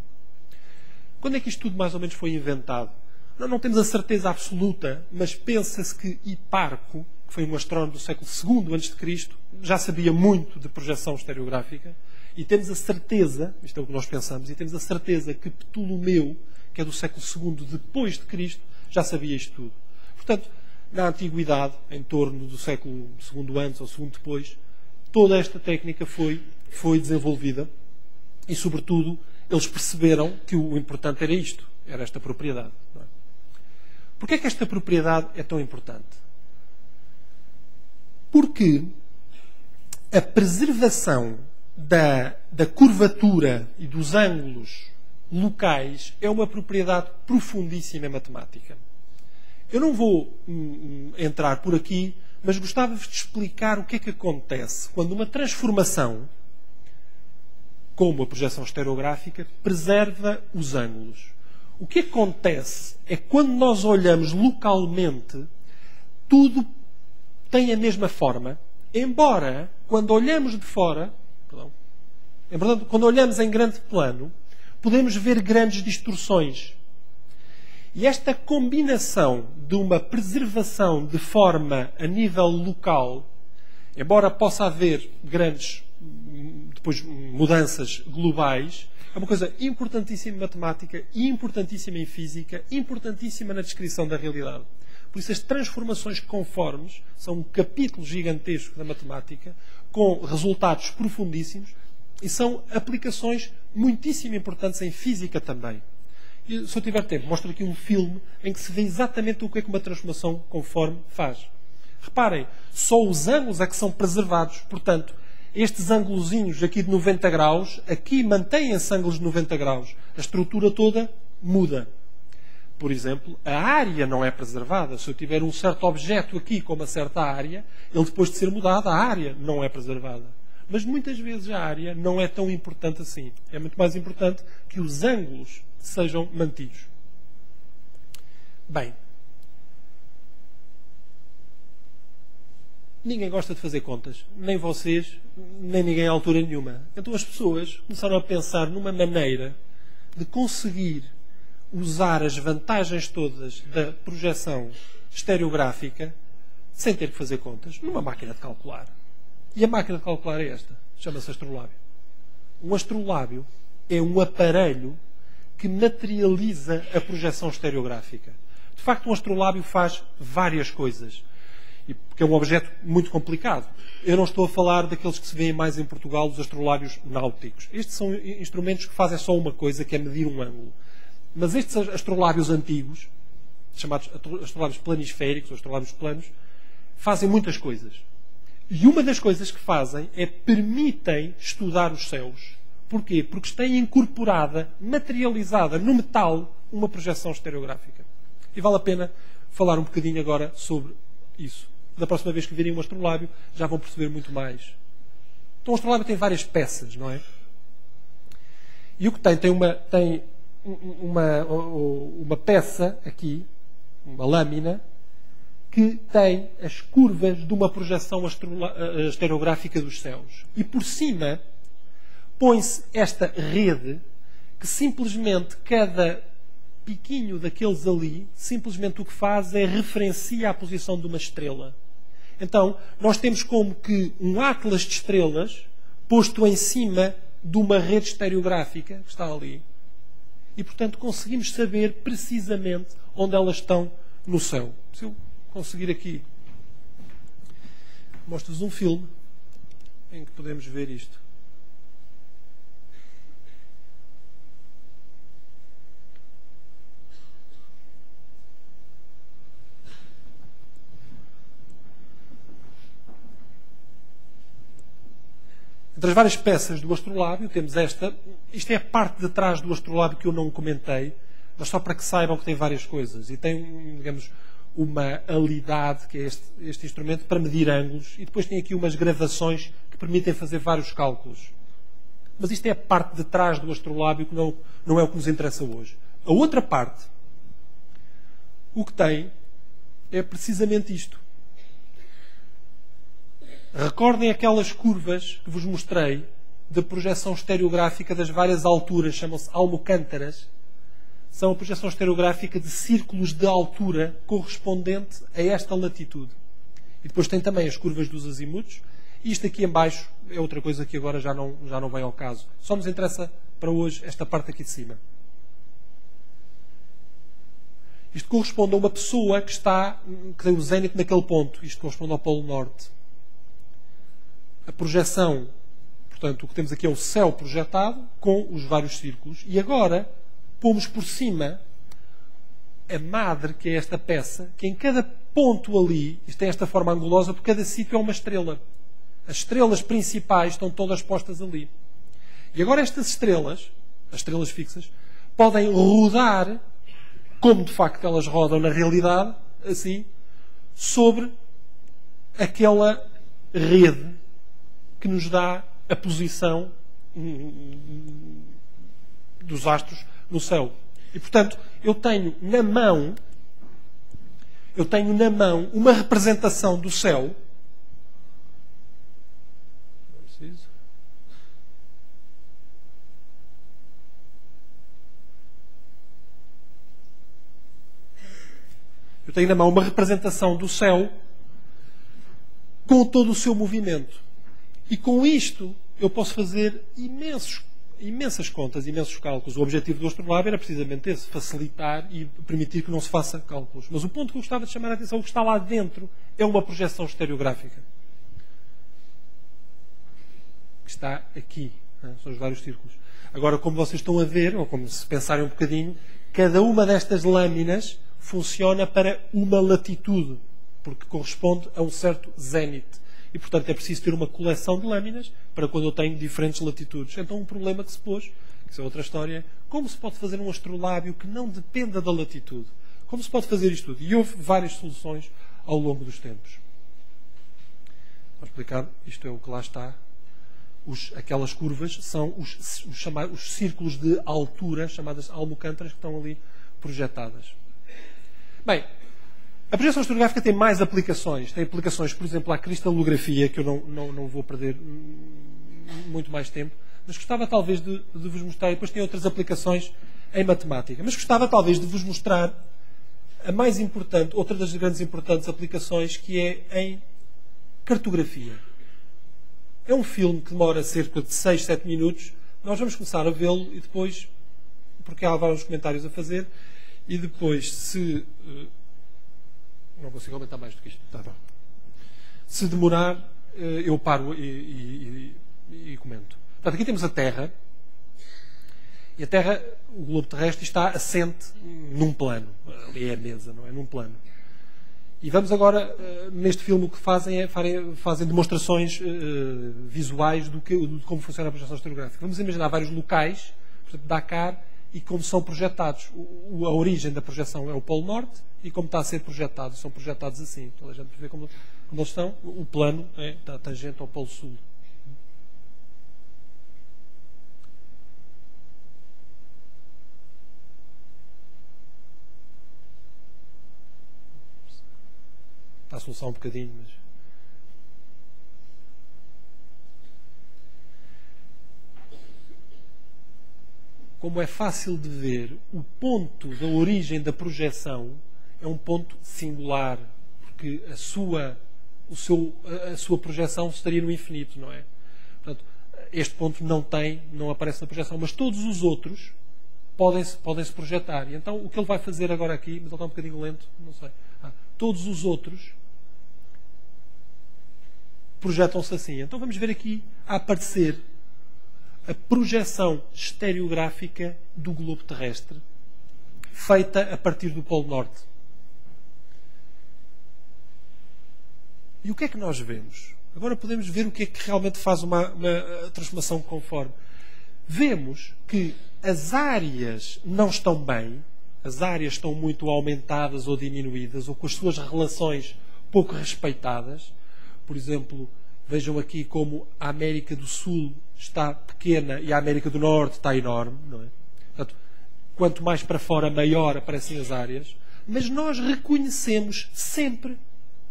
Quando é que isto tudo mais ou menos foi inventado? Não temos a certeza absoluta, mas pensa-se que Hiparco, que foi um astrónomo do século II a.C., já sabia muito de projeção estereográfica, e temos a certeza, isto é o que nós pensamos, e temos a certeza que Ptolomeu, que é do século II depois de Cristo, já sabia isto tudo. Portanto, na Antiguidade, em torno do século II antes ou II depois, toda esta técnica foi desenvolvida e, sobretudo, eles perceberam que o importante era isto, era esta propriedade. Não é? Porquê é que esta propriedade é tão importante? Porque a preservação da curvatura e dos ângulos locais é uma propriedade profundíssima em matemática. Eu não vou entrar por aqui, mas gostava-vos de explicar o que é que acontece quando uma transformação, como a projeção estereográfica, preserva os ângulos. O que acontece é que quando nós olhamos localmente, tudo tem a mesma forma, embora quando olhamos de fora, quando olhamos em grande plano, podemos ver grandes distorções. E esta combinação de uma preservação de forma a nível local, embora possa haver grandes depois mudanças globais, é uma coisa importantíssima em matemática, importantíssima em física, importantíssima na descrição da realidade. Por isso as transformações conformes são um capítulo gigantesco da matemática, com resultados profundíssimos, e são aplicações muitíssimo importantes em física também. E, se eu tiver tempo, mostro aqui um filme em que se vê exatamente o que é que uma transformação conforme faz. Reparem, só os ângulos é que são preservados. Portanto, estes ângulozinhos aqui de 90 graus, aqui mantêm-se ângulos de 90 graus. A estrutura toda muda. Por exemplo, a área não é preservada. Se eu tiver um certo objeto aqui com uma certa área, ele depois de ser mudado, a área não é preservada. Mas muitas vezes a área não é tão importante assim. É muito mais importante que os ângulos sejam mantidos. Bem, ninguém gosta de fazer contas. Nem vocês, nem ninguém à altura nenhuma. Então as pessoas começaram a pensar numa maneira de conseguir usar as vantagens todas da projeção estereográfica sem ter que fazer contas, numa máquina de calcular. E a máquina de calcular é esta. Chama-se astrolábio. Um astrolábio é um aparelho que materializa a projeção estereográfica. De facto, um astrolábio faz várias coisas. Porque é um objeto muito complicado. Eu não estou a falar daqueles que se vêem mais em Portugal, os astrolábios náuticos. Estes são instrumentos que fazem só uma coisa, que é medir um ângulo. Mas estes astrolábios antigos, chamados astrolábios planisféricos, ou astrolábios planos, fazem muitas coisas. E uma das coisas que fazem é permitem estudar os céus. Porquê? Porque tem incorporada, materializada no metal, uma projeção estereográfica. E vale a pena falar um bocadinho agora sobre isso. Da próxima vez que virem um astrolábio, já vão perceber muito mais. Então, o astrolábio tem várias peças, não é? E o que tem uma peça aqui, uma lâmina, que tem as curvas de uma projeção estereográfica dos céus. E por cima põe-se esta rede que simplesmente cada piquinho daqueles ali, simplesmente o que faz é referencia a posição de uma estrela. Então, nós temos como que um atlas de estrelas posto em cima de uma rede estereográfica que está ali. E, portanto, conseguimos saber precisamente onde elas estão no céu. Se eu conseguir aqui, mostro-vos um filme em que podemos ver isto. Entre as várias peças do astrolábio, temos esta. Isto é a parte de trás do astrolábio que eu não comentei, mas só para que saibam que tem várias coisas. E tem, digamos, uma alidade, que é este instrumento, para medir ângulos. E depois tem aqui umas gravações que permitem fazer vários cálculos. Mas isto é a parte de trás do astrolábio, que não é o que nos interessa hoje. A outra parte, o que tem, é precisamente isto. Recordem aquelas curvas que vos mostrei de projeção estereográfica das várias alturas, chamam-se almocântaras. São a projeção estereográfica de círculos de altura correspondente a esta latitude. E depois tem também as curvas dos azimutos. E isto aqui em baixo é outra coisa que agora já não vem ao caso. Só nos interessa para hoje esta parte aqui de cima. Isto corresponde a uma pessoa que tem o zénite naquele ponto. Isto corresponde ao Polo Norte. A projeção, portanto, o que temos aqui é o céu projetado com os vários círculos. E agora pomos por cima a madre, que é esta peça, que em cada ponto ali, isto tem esta forma angulosa, porque cada sítio é uma estrela. As estrelas principais estão todas postas ali. E agora estas estrelas, as estrelas fixas, podem rodar, como de facto elas rodam na realidade, assim, sobre aquela rede que nos dá a posição dos astros no céu. E, portanto, eu tenho na mão uma representação do céu. Não preciso. Eu tenho na mão uma representação do céu com todo o seu movimento. E com isto eu posso fazer imensas contas, imensos cálculos. O objetivo do astrolábio era precisamente esse, facilitar e permitir que não se faça cálculos. Mas o ponto que eu gostava de chamar a atenção, o que está lá dentro, é uma projeção estereográfica. Que está aqui. São os vários círculos. Agora, como vocês estão a ver, ou como se pensarem um bocadinho, cada uma destas lâminas funciona para uma latitude, porque corresponde a um certo zénite. E, portanto, é preciso ter uma coleção de lâminas para quando eu tenho diferentes latitudes. Então, um problema que se pôs, que isso é outra história, é como se pode fazer um astrolábio que não dependa da latitude? Como se pode fazer isto tudo? E houve várias soluções ao longo dos tempos. Vou explicar, isto é o que lá está. Aquelas curvas são os círculos de altura, chamadas almocântaras, que estão ali projetadas. Bem, A projeção estereográfica tem mais aplicações. Tem aplicações, por exemplo, à cristalografia, que eu não vou perder muito mais tempo, mas gostava talvez de vos mostrar, e depois tem outras aplicações em matemática, mas gostava talvez de vos mostrar a mais importante, outra das grandes importantes aplicações, que é em cartografia. É um filme que demora cerca de 6, 7 minutos. Nós vamos começar a vê-lo e depois, porque há vários comentários a fazer, e depois, se... não consigo aumentar mais do que isto. Tá. Se demorar, eu paro e comento. Portanto, aqui temos a Terra. E a Terra, o globo terrestre, está assente num plano. Ali é a mesa, não é? Num plano. E vamos agora, neste filme, o que fazem é fazem demonstrações visuais de como funciona a projeção estereográfica. Vamos imaginar vários locais, por exemplo, Dakar, e como são projetados. A origem da projeção é o Polo Norte, e como está a ser projetado, são projetados assim. Toda a gente vê como eles estão. O plano está tangente ao Polo Sul. Está a solução um bocadinho, mas... Como é fácil de ver, o ponto da origem da projeção é um ponto singular, porque a sua projeção estaria no infinito, não é? Portanto, este ponto não aparece na projeção, mas todos os outros podem-se projetar. E então, o que ele vai fazer agora aqui, mas ele está um bocadinho lento, não sei. Todos os outros projetam-se assim. Então vamos ver aqui a aparecer a projeção estereográfica do globo terrestre, feita a partir do Polo Norte. E o que é que nós vemos? Agora podemos ver o que é que realmente faz uma transformação conforme. Vemos que as áreas não estão bem, as áreas estão muito aumentadas ou diminuídas, ou com as suas relações pouco respeitadas. Por exemplo, vejam aqui como a América do Sul está pequena e a América do Norte está enorme, não é? Portanto, quanto mais para fora, maior aparecem as áreas. Mas nós reconhecemos sempre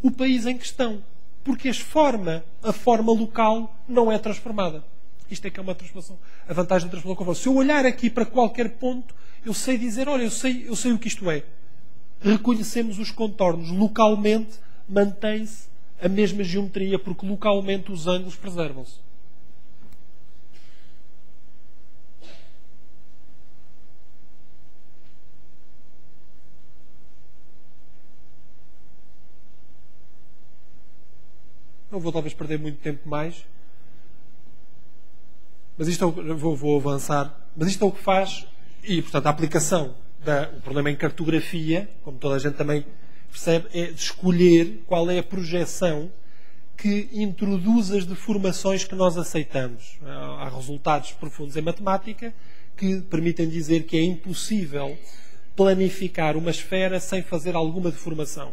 o país em questão, porque a forma local não é transformada. Isto é que é uma transformação. A vantagem da transformação conforme. Se eu olhar aqui para qualquer ponto, eu sei dizer, olha, eu sei o que isto é. Reconhecemos os contornos. Localmente mantém-se a mesma geometria, porque localmente os ângulos preservam-se. Não vou talvez perder muito tempo mais. Mas isto vou avançar. Mas isto é o que faz, e portanto a aplicação o problema em cartografia, como toda a gente também percebe, é de escolher qual é a projeção que introduz as deformações que nós aceitamos. Há resultados profundos em matemática que permitem dizer que é impossível planificar uma esfera sem fazer alguma deformação.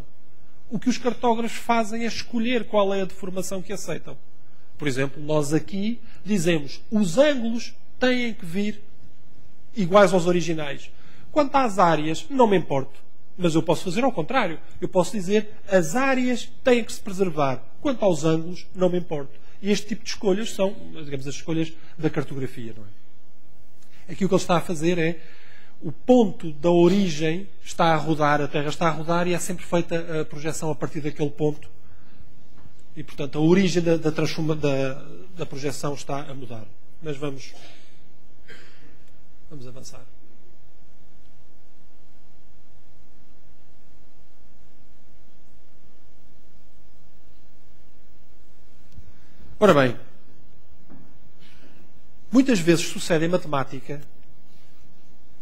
O que os cartógrafos fazem é escolher qual é a deformação que aceitam. Por exemplo, nós aqui dizemos os ângulos têm que vir iguais aos originais. Quanto às áreas, não me importo. Mas eu posso fazer ao contrário. Eu posso dizer as áreas têm que se preservar. Quanto aos ângulos, não me importo. E este tipo de escolhas são, digamos, as escolhas da cartografia, não é? Aqui o que ele está a fazer é o ponto da origem está a rodar, a Terra está a rodar e é sempre feita a projeção a partir daquele ponto. E, portanto, a origem da projeção está a mudar. Mas vamos avançar. Ora bem, muitas vezes sucede em matemática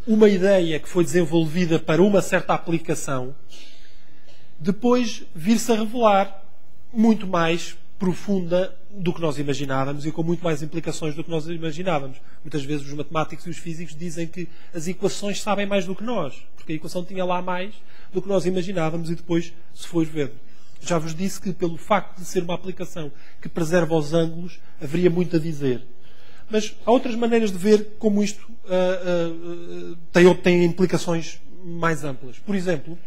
uma ideia que foi desenvolvida para uma certa aplicação depois vir-se a revelar muito mais profunda do que nós imaginávamos e com muito mais implicações do que nós imaginávamos. Muitas vezes os matemáticos e os físicos dizem que as equações sabem mais do que nós, porque a equação tinha lá mais do que nós imaginávamos e depois se foi ver. Já vos disse que pelo facto de ser uma aplicação que preserva os ângulos, haveria muito a dizer. Mas há outras maneiras de ver como isto tem implicações mais amplas. Por exemplo,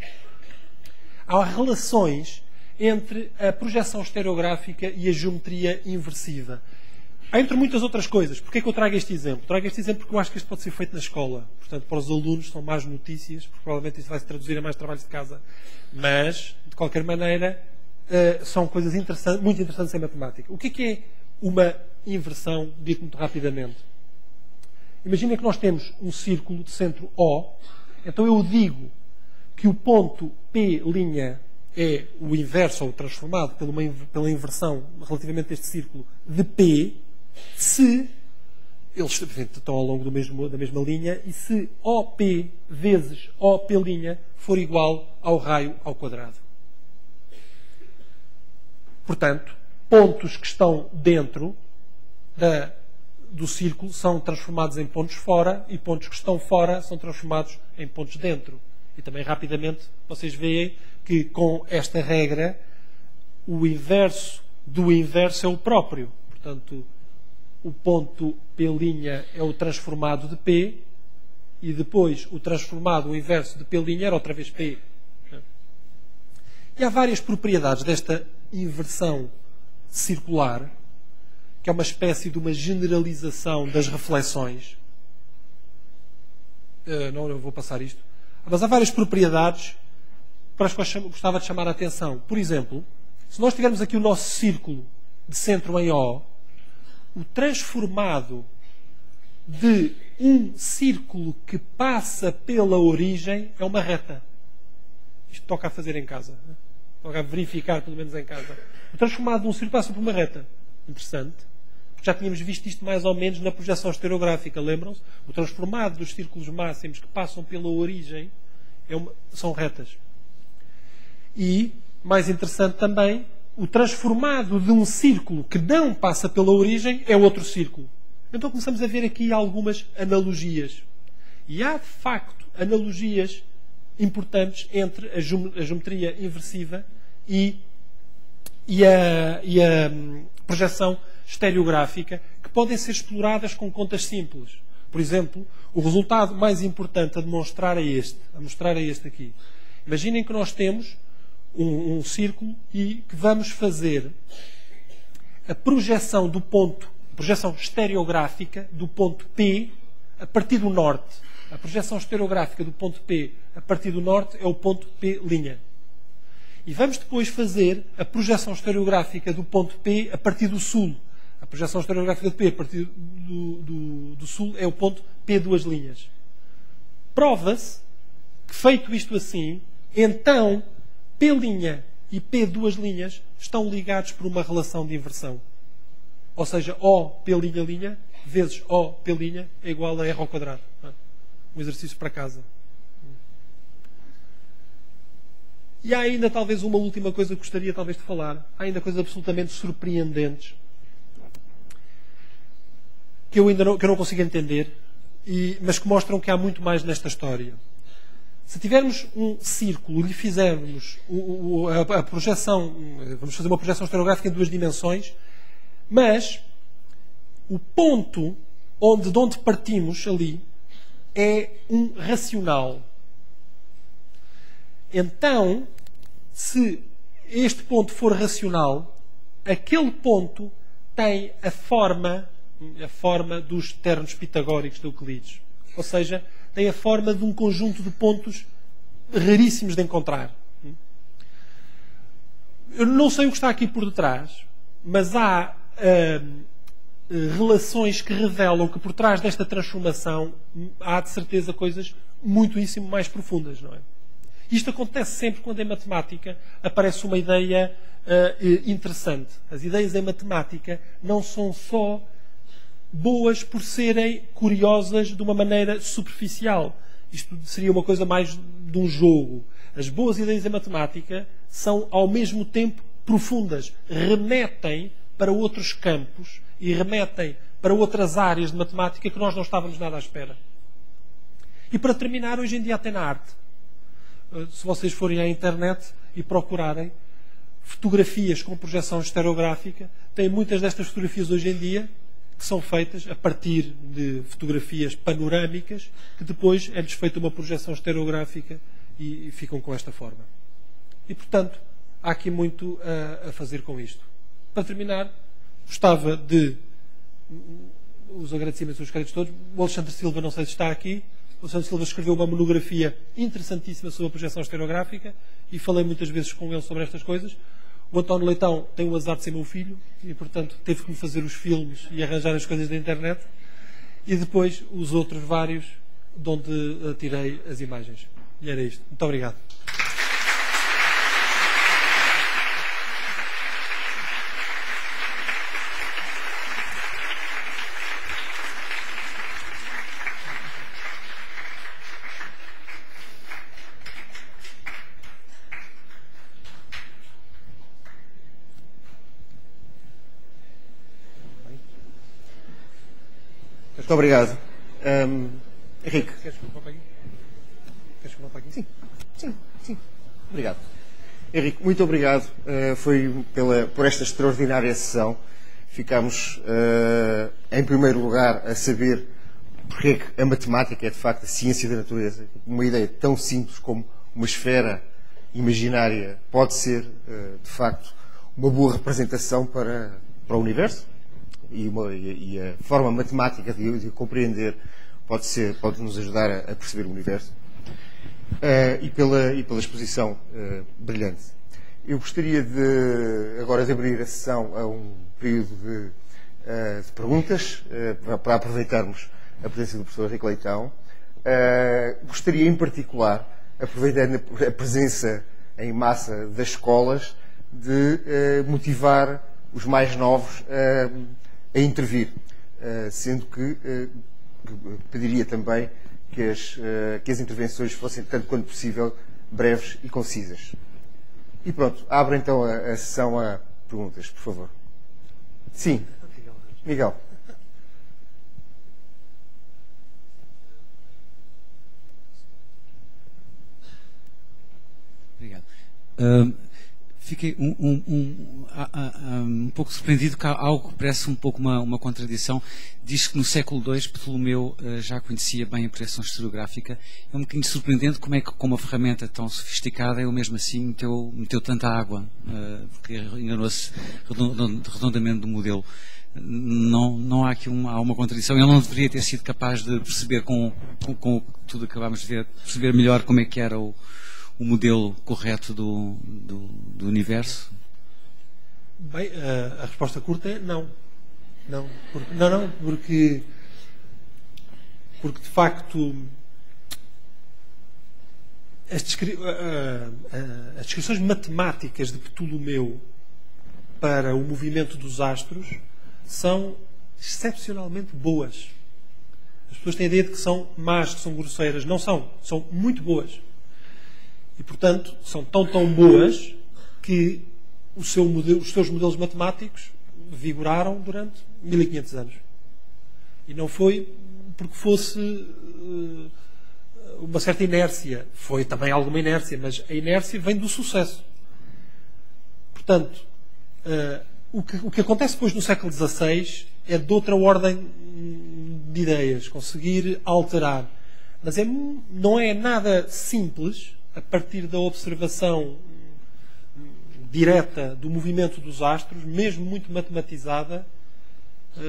há relações entre a projeção estereográfica e a geometria inversiva. Há entre muitas outras coisas. Porquê é que eu trago este exemplo? Trago este exemplo porque eu acho que isto pode ser feito na escola. Portanto, para os alunos são más notícias, porque provavelmente isso vai se traduzir a mais trabalhos de casa. Mas, de qualquer maneira, são coisas muito interessantes em matemática. O que é uma inversão, dito muito rapidamente? Imaginem que nós temos um círculo de centro O. Então eu digo que o ponto P' é o inverso, ou transformado pela inversão relativamente a este círculo de P, se eles estão ao longo da mesma linha e se OP vezes OP' for igual ao raio ao quadrado. Portanto, pontos que estão dentro do círculo são transformados em pontos fora e pontos que estão fora são transformados em pontos dentro. E também rapidamente vocês veem que com esta regra o inverso do inverso é o próprio. Portanto, o ponto P' é o transformado de P e depois o transformado, o inverso de P' era outra vez P. E há várias propriedades desta inversão circular, que é uma espécie de uma generalização das reflexões. Não, eu vou passar isto. Mas há várias propriedades para as quais gostava de chamar a atenção. Por exemplo, se nós tivermos aqui o nosso círculo de centro em O, o transformado de um círculo que passa pela origem é uma reta. Isto toca a fazer em casa. Né? Toca a verificar, pelo menos em casa. O transformado de um círculo passa por uma reta. Interessante. Já tínhamos visto isto mais ou menos na projeção estereográfica, lembram-se? O transformado dos círculos máximos que passam pela origem são retas. E, mais interessante também, o transformado de um círculo que não passa pela origem é outro círculo. Então começamos a ver aqui algumas analogias. E há, de facto, analogias importantes entre a geometria inversiva e a projeção estereográfica, que podem ser exploradas com contas simples. Por exemplo, o resultado mais importante a mostrar é este aqui. Imaginem que nós temos um círculo e que vamos fazer a projeção projeção estereográfica do ponto P a partir do norte. A projeção estereográfica do ponto P a partir do norte é o ponto P'. E vamos depois fazer a projeção estereográfica do ponto P a partir do sul. A projeção estereográfica de P a partir do sul é o ponto P'. Prova-se que, feito isto assim, então P' e P' estão ligados por uma relação de inversão. Ou seja, OP' vezes OP' é igual a R ao quadrado. Um exercício para casa. E há ainda talvez uma última coisa que gostaria talvez de falar. Há ainda coisas absolutamente surpreendentes que eu não consigo entender, mas que mostram que há muito mais nesta história. Se tivermos um círculo e lhe fizermos a projeção, vamos fazer uma projeção estereográfica em 2 dimensões, mas o ponto de onde partimos ali é um racional. Então, se este ponto for racional, aquele ponto tem a forma dos ternos pitagóricos de Euclides. Ou seja, tem a forma de um conjunto de pontos raríssimos de encontrar. Eu não sei o que está aqui por detrás, mas há relações que revelam que por trás desta transformação há de certeza coisas muitíssimo mais profundas, não é? Isto acontece sempre quando em matemática aparece uma ideia interessante. As ideias em matemática não são só boas por serem curiosas de uma maneira superficial. Isto seria uma coisa mais de um jogo. As boas ideias em matemática são, ao mesmo tempo, profundas. Remetem para outros campos e remetem para outras áreas de matemática que nós não estávamos nada à espera. E para terminar, hoje em dia até na arte. Se vocês forem à internet e procurarem fotografias com projeção estereográfica, tem muitas destas fotografias hoje em dia que são feitas a partir de fotografias panorâmicas, que depois é-lhes feita uma projeção estereográfica e ficam com esta forma. E, portanto, há aqui muito a fazer com isto. Para terminar, gostava de os agradecimentos aos créditos todos. O Alexandre Silva, não sei se está aqui. O Alexandre Silva escreveu uma monografia interessantíssima sobre a projeção estereográfica e falei muitas vezes com ele sobre estas coisas. O António Leitão tem o azar de ser meu filho e, portanto, teve que me fazer os filmes e arranjar as coisas da internet. E depois os outros vários de onde tirei as imagens. E era isto. Muito obrigado. Muito obrigado. Henrique. Queres que eu vá para aqui? Sim. Obrigado. Henrique, muito obrigado. Foi por esta extraordinária sessão. Ficámos, em primeiro lugar, a saber porque é que a matemática é, de facto, a ciência da natureza. Uma ideia tão simples como uma esfera imaginária pode ser, de facto, uma boa representação para o universo. E a forma matemática de compreender pode nos ajudar a perceber o universo. E pela exposição brilhante. Eu gostaria agora de abrir a sessão a um período de perguntas, para aproveitarmos a presença do professor Henrique Leitão. Gostaria, em particular, aproveitando a presença em massa das escolas, de motivar os mais novos a intervir, sendo que pediria também que as intervenções fossem, tanto quanto possível, breves e concisas. E pronto, abro então a sessão a perguntas, por favor. Sim, Miguel. Obrigado. Fiquei um pouco surpreendido que há algo que parece um pouco uma contradição. Diz que no século II Ptolomeu já conhecia bem a projeção estereográfica. É um bocadinho surpreendente como é que, com uma ferramenta tão sofisticada, ele mesmo assim meteu tanta água, porque enganou-se redondamente do modelo. Não há aqui há uma contradição. Ele não deveria ter sido capaz de perceber, com tudo que acabámos de ver, perceber melhor como é que era o modelo correto do universo? Bem, a resposta curta é não. Não, porque de facto as descrições matemáticas de Ptolomeu para o movimento dos astros são excepcionalmente boas. As pessoas têm a ideia de que são más, que são grosseiras. Não são. São muito boas. E, portanto, são tão boas que os seus modelos matemáticos vigoraram durante 1500 anos. E não foi porque fosse uma certa inércia. Foi também alguma inércia, mas a inércia vem do sucesso. Portanto, o que acontece depois no século XVI é de outra ordem de ideias, conseguir alterar. Mas não é nada simples, a partir da observação direta do movimento dos astros, mesmo muito matematizada,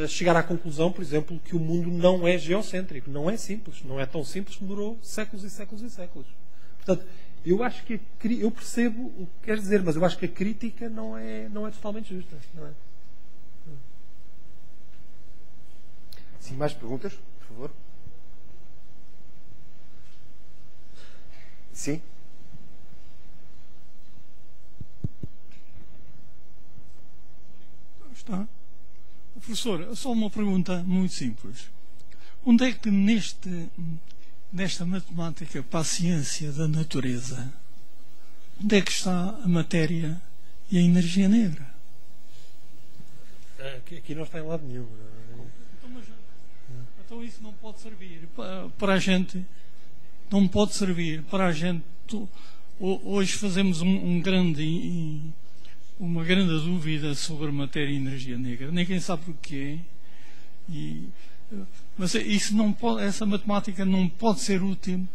chegar à conclusão, por exemplo, que o mundo não é geocêntrico. Não é simples. Não é tão simples que demorou séculos e séculos e séculos. Portanto, eu acho que eu percebo o que quer dizer, mas eu acho que a crítica não é totalmente justa. Não é? Sim, mais perguntas, por favor? Sim? Está. Professor, só uma pergunta muito simples. Onde é que nesta matemática para a ciência da natureza, onde é que está a matéria e a energia negra? Aqui não está em lado nenhum. Então isso não pode servir para a gente. Não pode servir para a gente. Hoje fazemos uma grande dúvida sobre matéria e energia negra. Ninguém sabe o que é. Mas isso não pode, essa matemática não pode ser útil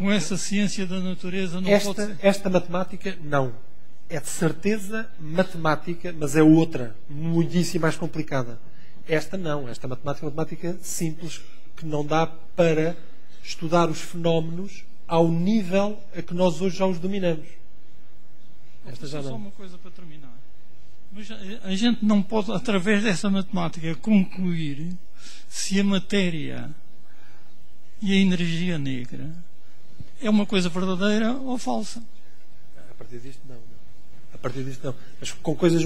com essa ciência da natureza não pode ser? Esta matemática, não. É de certeza matemática, mas é outra, muitíssimo mais complicada. Esta não. Esta matemática é uma matemática simples, que não dá para estudar os fenómenos ao nível a que nós hoje já os dominamos. Esta já Só não. uma coisa para terminar. Mas a gente não pode, através dessa matemática, concluir se a matéria e a energia negra é uma coisa verdadeira ou falsa. A partir disto, não. A partir disto, não. Mas com coisas...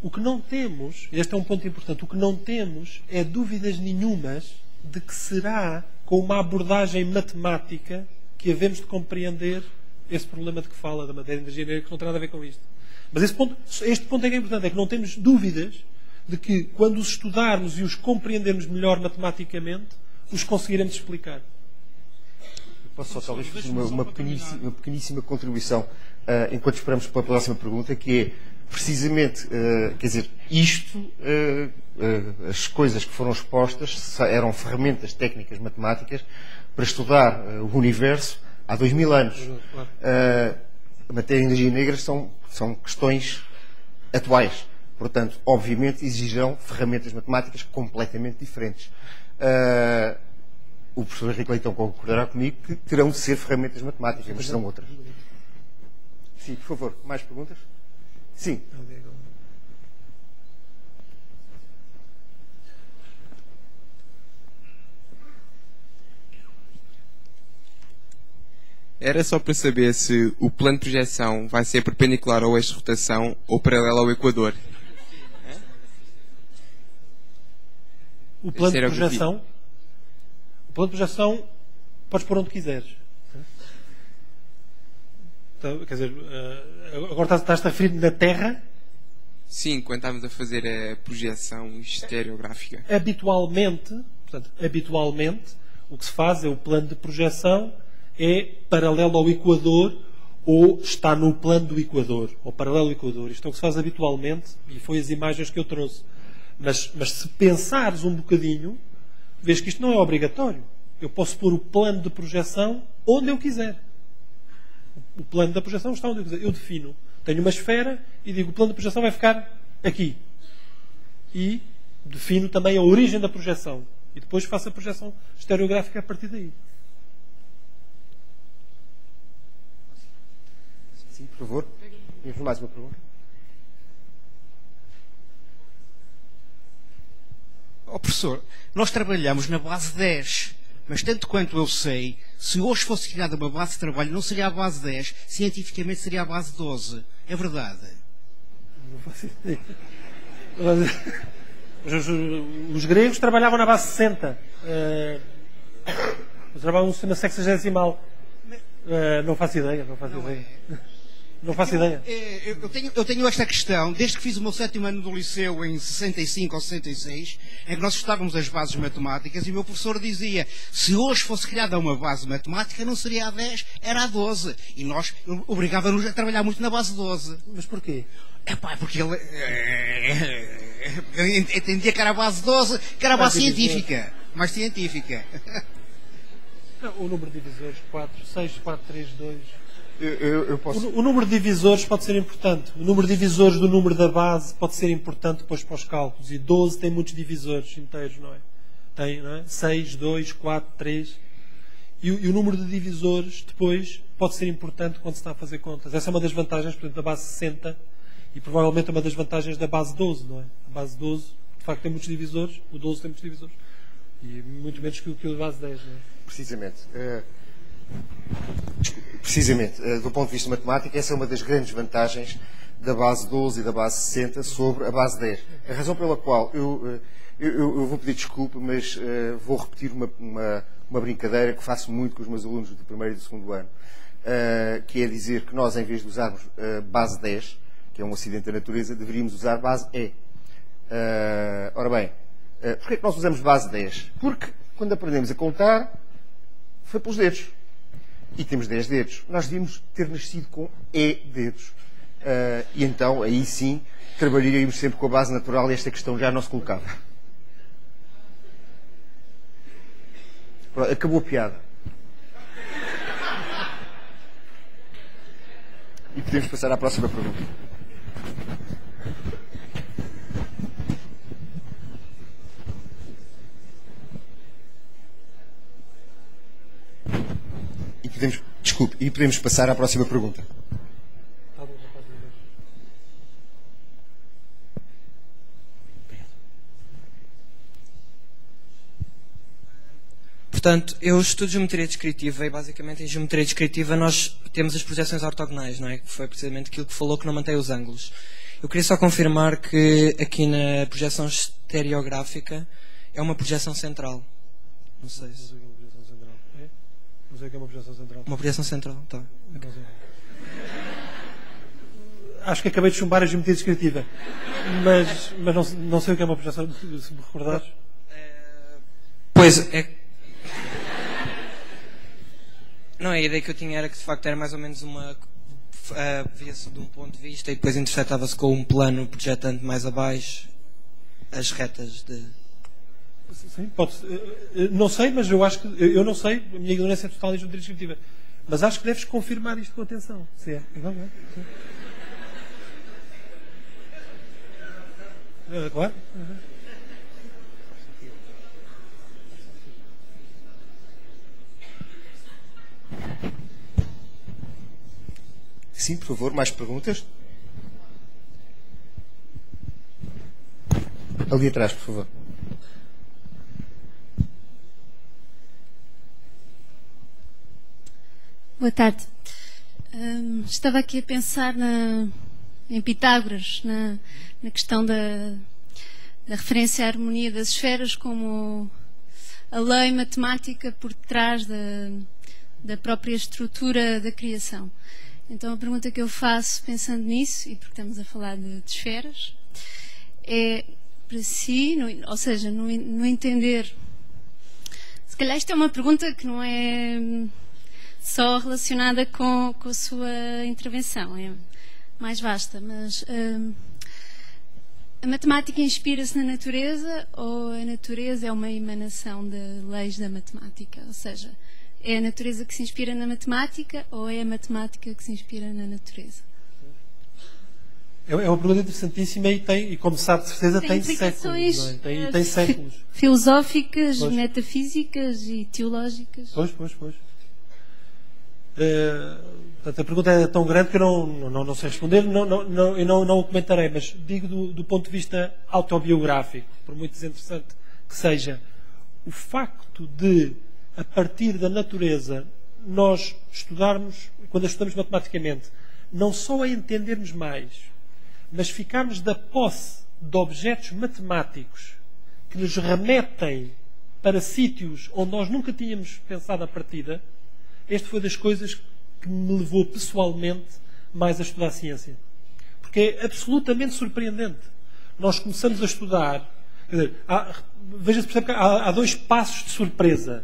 O que não temos, este é um ponto importante, o que não temos é dúvidas nenhumas de que será com uma abordagem matemática que havemos de compreender esse problema de que fala, da matéria e energia negra, que não tem nada a ver com isto. Mas este ponto é que é importante, é que não temos dúvidas de que, quando os estudarmos e os compreendermos melhor matematicamente, os conseguiremos explicar. Posso só talvez fazer uma pequeníssima contribuição enquanto esperamos pela próxima pergunta, que é precisamente, quer dizer, as coisas que foram expostas eram ferramentas técnicas matemáticas para estudar o universo há 2000 anos. A matéria e a energia negra são questões atuais. Portanto, obviamente, exigirão ferramentas matemáticas completamente diferentes. O professor Henrique Leitão concordará comigo que terão de ser ferramentas matemáticas, mas serão outras. Sim, por favor, mais perguntas? Sim. Era só para saber se o plano de projeção vai ser perpendicular ao eixo de rotação ou paralelo ao equador. O plano de projeção... O plano de projeção podes pôr onde quiseres. Então, quer dizer, agora estás-te a referir na Terra? Sim, quando estávamos a fazer a projeção estereográfica. Habitualmente, o que se faz é o plano de projeção é paralelo ao equador ou está no plano do equador, ou paralelo ao equador. Isto é o que se faz habitualmente e foi as imagens que eu trouxe. Mas se pensares um bocadinho, vês que isto não é obrigatório. Eu posso pôr o plano de projeção onde eu quiser. O plano da projeção está onde eu quiser. Eu defino. Tenho uma esfera e digo o plano de projeção vai ficar aqui. E defino também a origem da projeção. E depois faço a projeção estereográfica a partir daí. Sim, por favor. Temos mais uma pergunta. Professor, nós trabalhamos na base 10, mas tanto quanto eu sei, se hoje fosse criada uma base de trabalho, não seria a base 10, cientificamente seria a base 12. É verdade? Não faço ideia. Os gregos trabalhavam na base 60. Trabalhavam no sistema sexagesimal. Não faço ideia. Não faço ideia. Eu tenho esta questão, desde que fiz o meu 7º ano do liceu em 65 ou 66, em que nós estudávamos as bases matemáticas e o meu professor dizia, se hoje fosse criada uma base matemática não seria a 10, era a 12. E nós obrigávamos a trabalhar muito na base 12. Mas porquê? Porque ele entendia que era a base 12, que era a base científica. Mais científica. O número de divisores, 4, 6, 4, 3, 2... Eu posso... O número de divisores pode ser importante. O número de divisores do número da base pode ser importante depois para os cálculos. E 12 tem muitos divisores inteiros, não é? Tem, não é? 6, 2, 4, 3. E o número de divisores depois pode ser importante quando se está a fazer contas. Essa é uma das vantagens, por exemplo, da base 60 e provavelmente é uma das vantagens da base 12, não é? A base 12, de facto, tem muitos divisores. O 12 tem muitos divisores. E muito menos que o da base 10, não é? Precisamente, do ponto de vista matemático, essa é uma das grandes vantagens da base 12 e da base 60 sobre a base 10. A razão pela qual eu vou pedir desculpa, mas vou repetir uma brincadeira que faço muito com os meus alunos do primeiro e do segundo ano, que é dizer que nós, em vez de usarmos base 10, que é um acidente da natureza, deveríamos usar base E. Ora bem, porquê é que nós usamos base 10? Porque quando aprendemos a contar, foi pelos dedos. E temos 10 dedos. Nós devíamos ter nascido com E dedos. E então, aí sim, trabalharíamos sempre com a base natural e esta questão já não se colocava. Pronto, acabou a piada. E podemos passar à próxima pergunta. E podemos passar à próxima pergunta. Portanto, eu estudo geometria descritiva e basicamente em geometria descritiva nós temos as projeções ortogonais, não é? Que foi precisamente aquilo que falou que não mantém os ângulos. Eu queria só confirmar que aqui na projeção estereográfica é uma projeção central. Não sei se... Não sei o que é uma projeção central. Uma projeção central, tá. Não sei. Acho que acabei de chumbar a geometria descritiva. Mas não sei o que é uma projeção, se me recordares. Pois, é... Não, a ideia que eu tinha era que de facto era mais ou menos uma... via-se de um ponto de vista e depois interceptava-se com um plano projetante mais abaixo as retas de... Sim, pode ser. Não sei, mas eu acho que... Eu não sei, a minha ignorância é total em geometria descritiva. Mas acho que deves confirmar isto com atenção. Se é. Sim. Claro. Sim, por favor, mais perguntas? Ali atrás, por favor. Boa tarde. Estava aqui a pensar em Pitágoras, na questão da referência à harmonia das esferas como a lei matemática por detrás da própria estrutura da criação. Então a pergunta que eu faço pensando nisso, e porque estamos a falar de esferas, é para si, ou seja, no entender... Se calhar isto é uma pergunta que não é só relacionada com a sua intervenção, é mais vasta, mas a matemática inspira-se na natureza ou a natureza é uma emanação de leis da matemática? Ou seja, é a natureza que se inspira na matemática ou é a matemática que se inspira na natureza? É uma pergunta interessantíssima e como sabe, de certeza, tem séculos. Não é? Tem séculos. Filosóficas, metafísicas e teológicas. Pois. Portanto, a pergunta é tão grande que eu não sei responder, eu não o comentarei, mas digo do ponto de vista autobiográfico, por muito desinteressante que seja, o facto de, a partir da natureza, nós estudarmos, quando a estudamos matematicamente, não só a entendermos mais, mas ficarmos da posse de objetos matemáticos que nos remetem para sítios onde nós nunca tínhamos pensado à partida. Esta foi das coisas que me levou pessoalmente mais a estudar ciência. Porque é absolutamente surpreendente. Nós começamos a estudar... Veja-se, percebe que há dois passos de surpresa.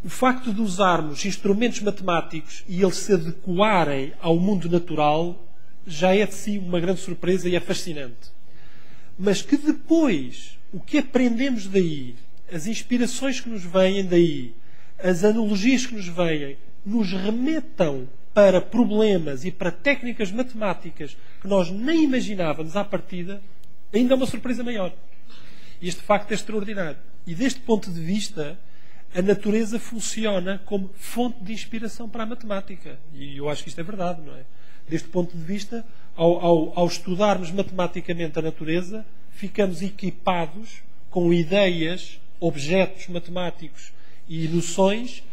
O facto de usarmos instrumentos matemáticos e eles se adequarem ao mundo natural já é de si uma grande surpresa e é fascinante. Mas que depois, o que aprendemos daí, as inspirações que nos vêm daí, as analogias que nos vêm, nos remetam para problemas e para técnicas matemáticas que nós nem imaginávamos à partida, ainda é uma surpresa maior. E este facto é extraordinário. E deste ponto de vista, a natureza funciona como fonte de inspiração para a matemática. E eu acho que isto é verdade, não é? Deste ponto de vista, ao estudarmos matematicamente a natureza, ficamos equipados com ideias, objetos matemáticos e noções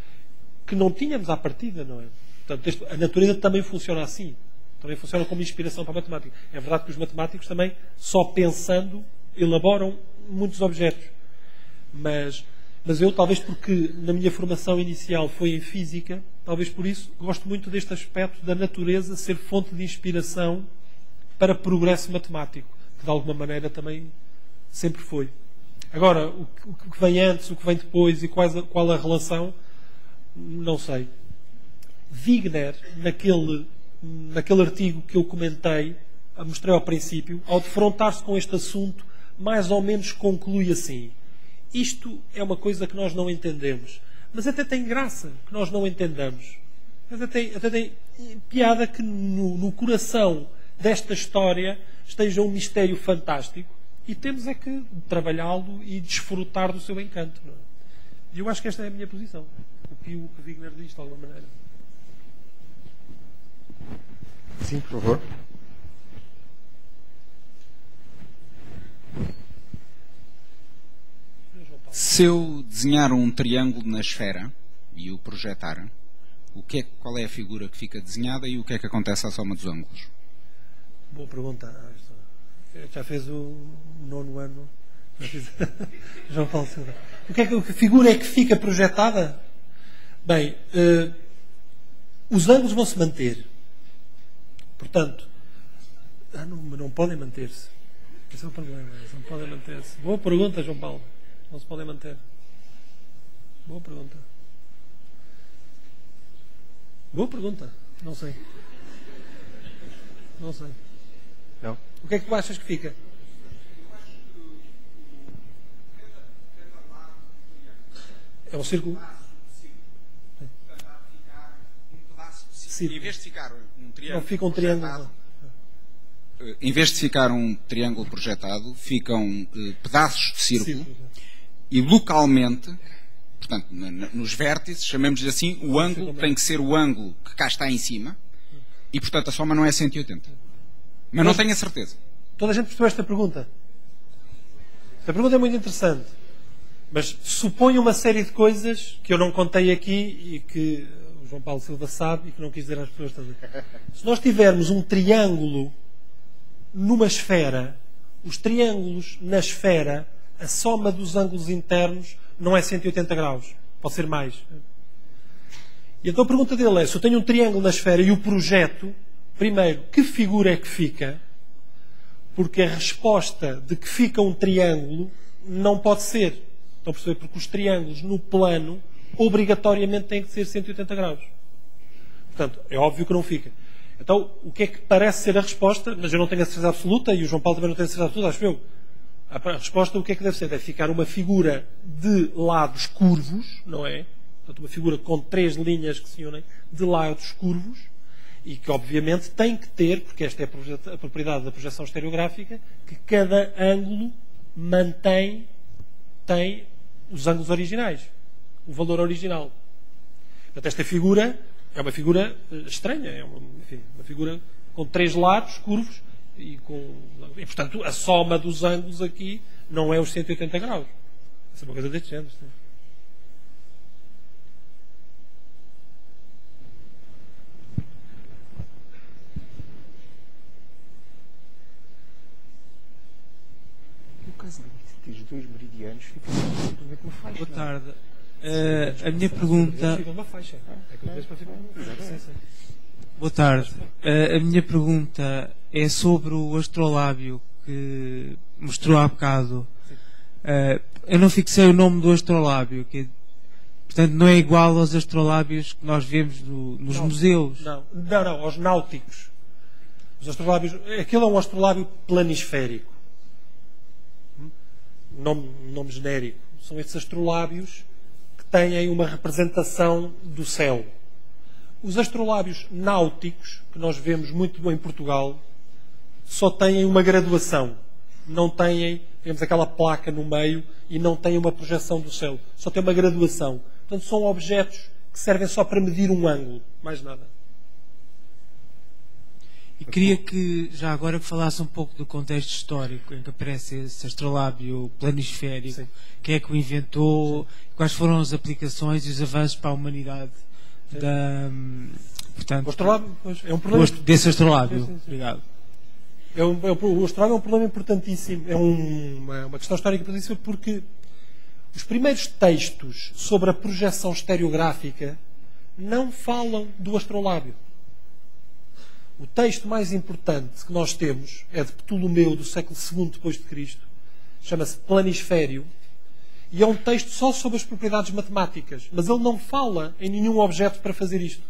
que não tínhamos à partida, não é? Portanto, a natureza também funciona assim. Também funciona como inspiração para a matemática. É verdade que os matemáticos também, só pensando, elaboram muitos objetos. Mas eu, talvez porque na minha formação inicial foi em física, talvez por isso, gosto muito deste aspecto da natureza ser fonte de inspiração para progresso matemático, que de alguma maneira também sempre foi. Agora, o que vem antes, o que vem depois e qual a relação, não sei. Wigner, naquele artigo que eu comentei, mostrei ao princípio, ao defrontar-se com este assunto, mais ou menos conclui assim: isto é uma coisa que nós não entendemos, mas até tem graça que nós não entendamos. Mas até tem piada que no coração desta história esteja um mistério fantástico e temos é que trabalhá-lo e desfrutar do seu encanto. Não é? E eu acho que esta é a minha posição. O que o Wigner diz, de alguma maneira. Sim, por favor. Se eu desenhar um triângulo na esfera e o projetar, qual é a figura que fica desenhada e o que é que acontece à soma dos ângulos? Boa pergunta. Já fez o 9º ano. João Paulo Silva. Que figura é que fica projetada? Bem, os ângulos vão se manter. Portanto, não podem manter-se. Esse é o problema. Eles não podem manter-se. Boa pergunta, João Paulo. Não se podem manter. Boa pergunta. Boa pergunta. Não sei. Não sei. Não? O que é que tu achas que fica? É um círculo? Em vez de ficar um triângulo, não fica um triângulo. Em vez de ficar um triângulo projetado, ficam pedaços de círculo e localmente, portanto, nos vértices, chamemos-lhe assim, o ângulo tem que ser o ângulo que cá está em cima e, portanto, a soma não é 180. Mas não tenho a certeza. Toda a gente percebeu esta pergunta? Esta pergunta é muito interessante. Mas supõe uma série de coisas que eu não contei aqui e que o João Paulo Silva sabe e que não quis dizer às pessoas todas. Se nós tivermos um triângulo numa esfera, os triângulos na esfera, a soma dos ângulos internos não é 180 graus. Pode ser mais. E então a pergunta dele é, se eu tenho um triângulo na esfera e o projeto, primeiro, que figura é que fica? Porque a resposta de que fica um triângulo não pode ser. Estão a perceber? Porque os triângulos no plano obrigatoriamente têm que ser 180 graus. Portanto, é óbvio que não fica. Então, o que é que parece ser a resposta? Mas eu não tenho a certeza absoluta e o João Paulo também não tem a certeza absoluta, acho eu. A resposta, o que é que deve ser? Deve ficar uma figura de lados curvos, não é? Portanto, uma figura com 3 linhas que se unem de lados curvos e que, obviamente, tem que ter, porque esta é a propriedade da projeção estereográfica, que cada ângulo tem os ângulos originais, o valor original. Portanto, esta figura é uma figura estranha, é uma figura com 3 lados curvos e, portanto, a soma dos ângulos aqui não é os 180 graus. Isso é uma coisa deste género. Sim. Os 2 meridianos ficam simplesmente uma faixa. Boa tarde. A minha pergunta. Boa tarde. A minha pergunta é sobre o astrolábio que mostrou há bocado. Eu não fixei o nome do astrolábio, portanto não é igual aos astrolábios que nós vemos nos museus. Não, aos náuticos. Os astrolábios, aquilo é um astrolábio planisférico. Nome genérico. São esses astrolábios que têm uma representação do céu. Os astrolábios náuticos, que nós vemos muito em Portugal, só têm uma graduação. Não têm, temos aquela placa no meio e não têm uma projeção do céu. Só tem uma graduação. Portanto, são objetos que servem só para medir um ângulo. Mais nada. E queria que, já agora, que falasse um pouco do contexto histórico em que aparece esse astrolábio planisférico. Sim. Quem é que o inventou? Sim. Quais foram as aplicações e os avanços para a humanidade? Portanto, o astrolábio é um problema desse astrolábio. Sim. Obrigado. O astrolábio é um problema importantíssimo. É uma questão histórica importantíssima porque os primeiros textos sobre a projeção estereográfica não falam do astrolábio. O texto mais importante que nós temos é de Ptolomeu, do século II depois de Cristo. Chama-se Planisfério. E é um texto só sobre as propriedades matemáticas. Mas ele não fala em nenhum objeto para fazer isto.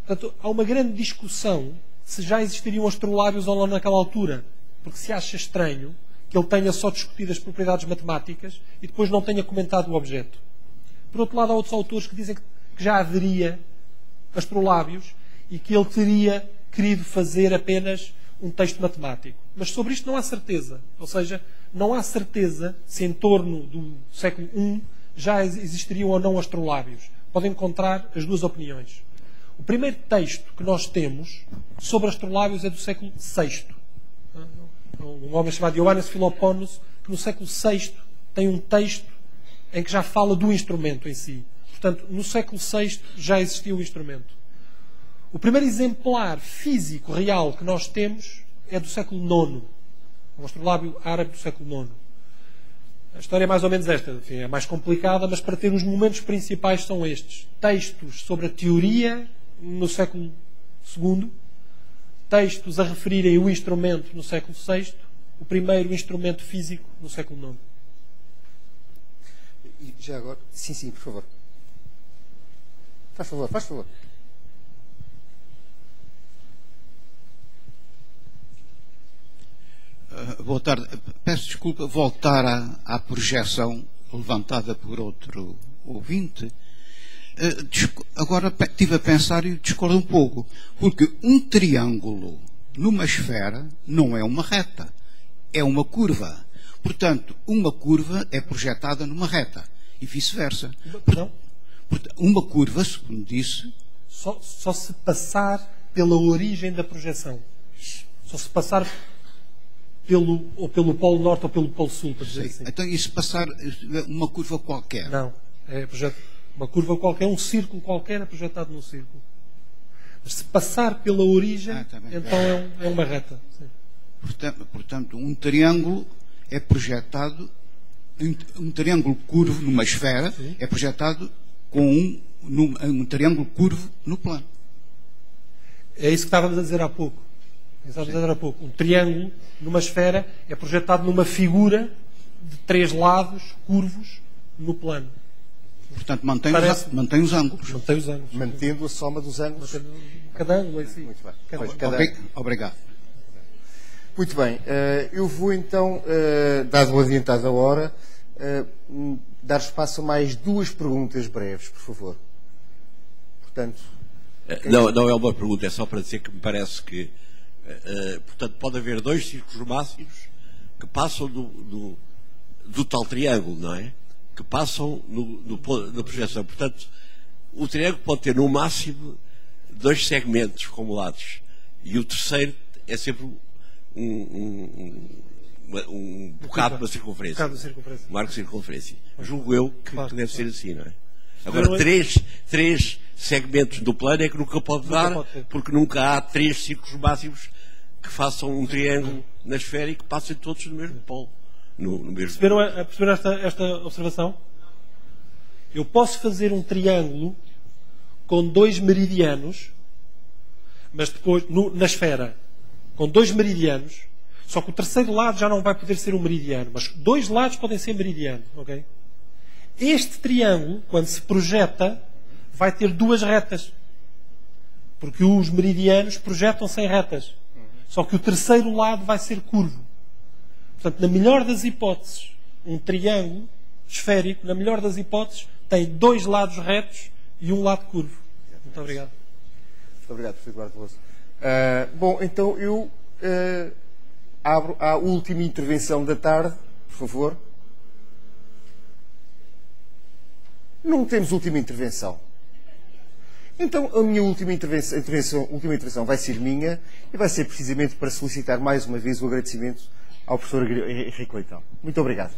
Portanto, há uma grande discussão se já existiriam astrolábios ou não naquela altura. Porque se acha estranho que ele tenha só discutido as propriedades matemáticas e depois não tenha comentado o objeto. Por outro lado, há outros autores que dizem que já haveria astrolábios e que ele teria querido fazer apenas um texto matemático. Mas sobre isto não há certeza. Ou seja, não há certeza se em torno do século I já existiriam ou não astrolábios. Podem encontrar as duas opiniões. O primeiro texto que nós temos sobre astrolábios é do século VI. Um homem chamado Ioannis Philoponus, que no século VI tem um texto em que já fala do instrumento em si. Portanto, no século VI já existia o instrumento. O primeiro exemplar físico real que nós temos é do século IX. Um astrolábio árabe do século IX. A história é mais ou menos esta. Enfim, é mais complicada, mas para ter os momentos principais são estes. Textos sobre a teoria no século II. Textos a referirem o instrumento no século VI. O primeiro instrumento físico no século IX. E já agora... Sim, por favor. Faz favor. Boa tarde. Peço desculpa voltar à projeção levantada por outro ouvinte. Agora estive a pensar e discordo um pouco. Porque um triângulo numa esfera não é uma reta. É uma curva. Portanto, uma curva é projetada numa reta. E vice-versa. Uma curva, segundo disse... Só se passar pela origem da projeção. Só se passar ou pelo Polo Norte ou pelo Polo Sul, para dizer assim. Então, e se passar uma curva qualquer? Não. É uma curva qualquer, um círculo qualquer é projetado num círculo. Mas se passar pela origem, então é uma reta. Sim. Portanto, um triângulo é projetado... Um triângulo curvo numa esfera, sim, é projetado com um triângulo curvo no plano. É isso que estávamos a dizer há pouco. Um triângulo numa esfera é projetado numa figura de 3 lados curvos no plano. Portanto, mantém os ângulos. Mantém os ângulos. Mantendo a soma dos ângulos. Cada ângulo é assim. Muito bem. Obrigado. Muito bem. Eu vou então, dado o adiantado da hora, dar espaço a mais 2 perguntas breves, por favor. Portanto... Não é uma pergunta, é só para dizer que me parece que portanto, pode haver 2 círculos máximos que passam do tal triângulo, não é? Que passam na projeção. Portanto, o triângulo pode ter no máximo 2 segmentos acumulados. E o terceiro é sempre um bocado de uma circunferência. Um arco de circunferência. Julgo eu que deve ser assim, não é? Agora, 3 segmentos do plano é que nunca pode dar, porque nunca há 3 círculos máximos que façam um triângulo na esfera e que passem todos no mesmo polo. Perceberam esta observação? Eu posso fazer um triângulo com 2 meridianos, mas depois, na esfera, com 2 meridianos, só que o terceiro lado já não vai poder ser um meridiano, mas 2 lados podem ser meridianos, ok? Este triângulo, quando se projeta, vai ter 2 retas. Porque os meridianos projetam-se em retas. Só que o terceiro lado vai ser curvo. Portanto, na melhor das hipóteses, um triângulo esférico, na melhor das hipóteses, tem 2 lados retos e um lado curvo. Muito obrigado. Muito obrigado, Professor Eduardo Veloso. Bom, então eu abro a última intervenção da tarde, por favor. Não temos última intervenção. Então a minha última intervenção vai ser minha e vai ser precisamente para solicitar mais uma vez o agradecimento ao professor Henrique Leitão. Muito obrigado.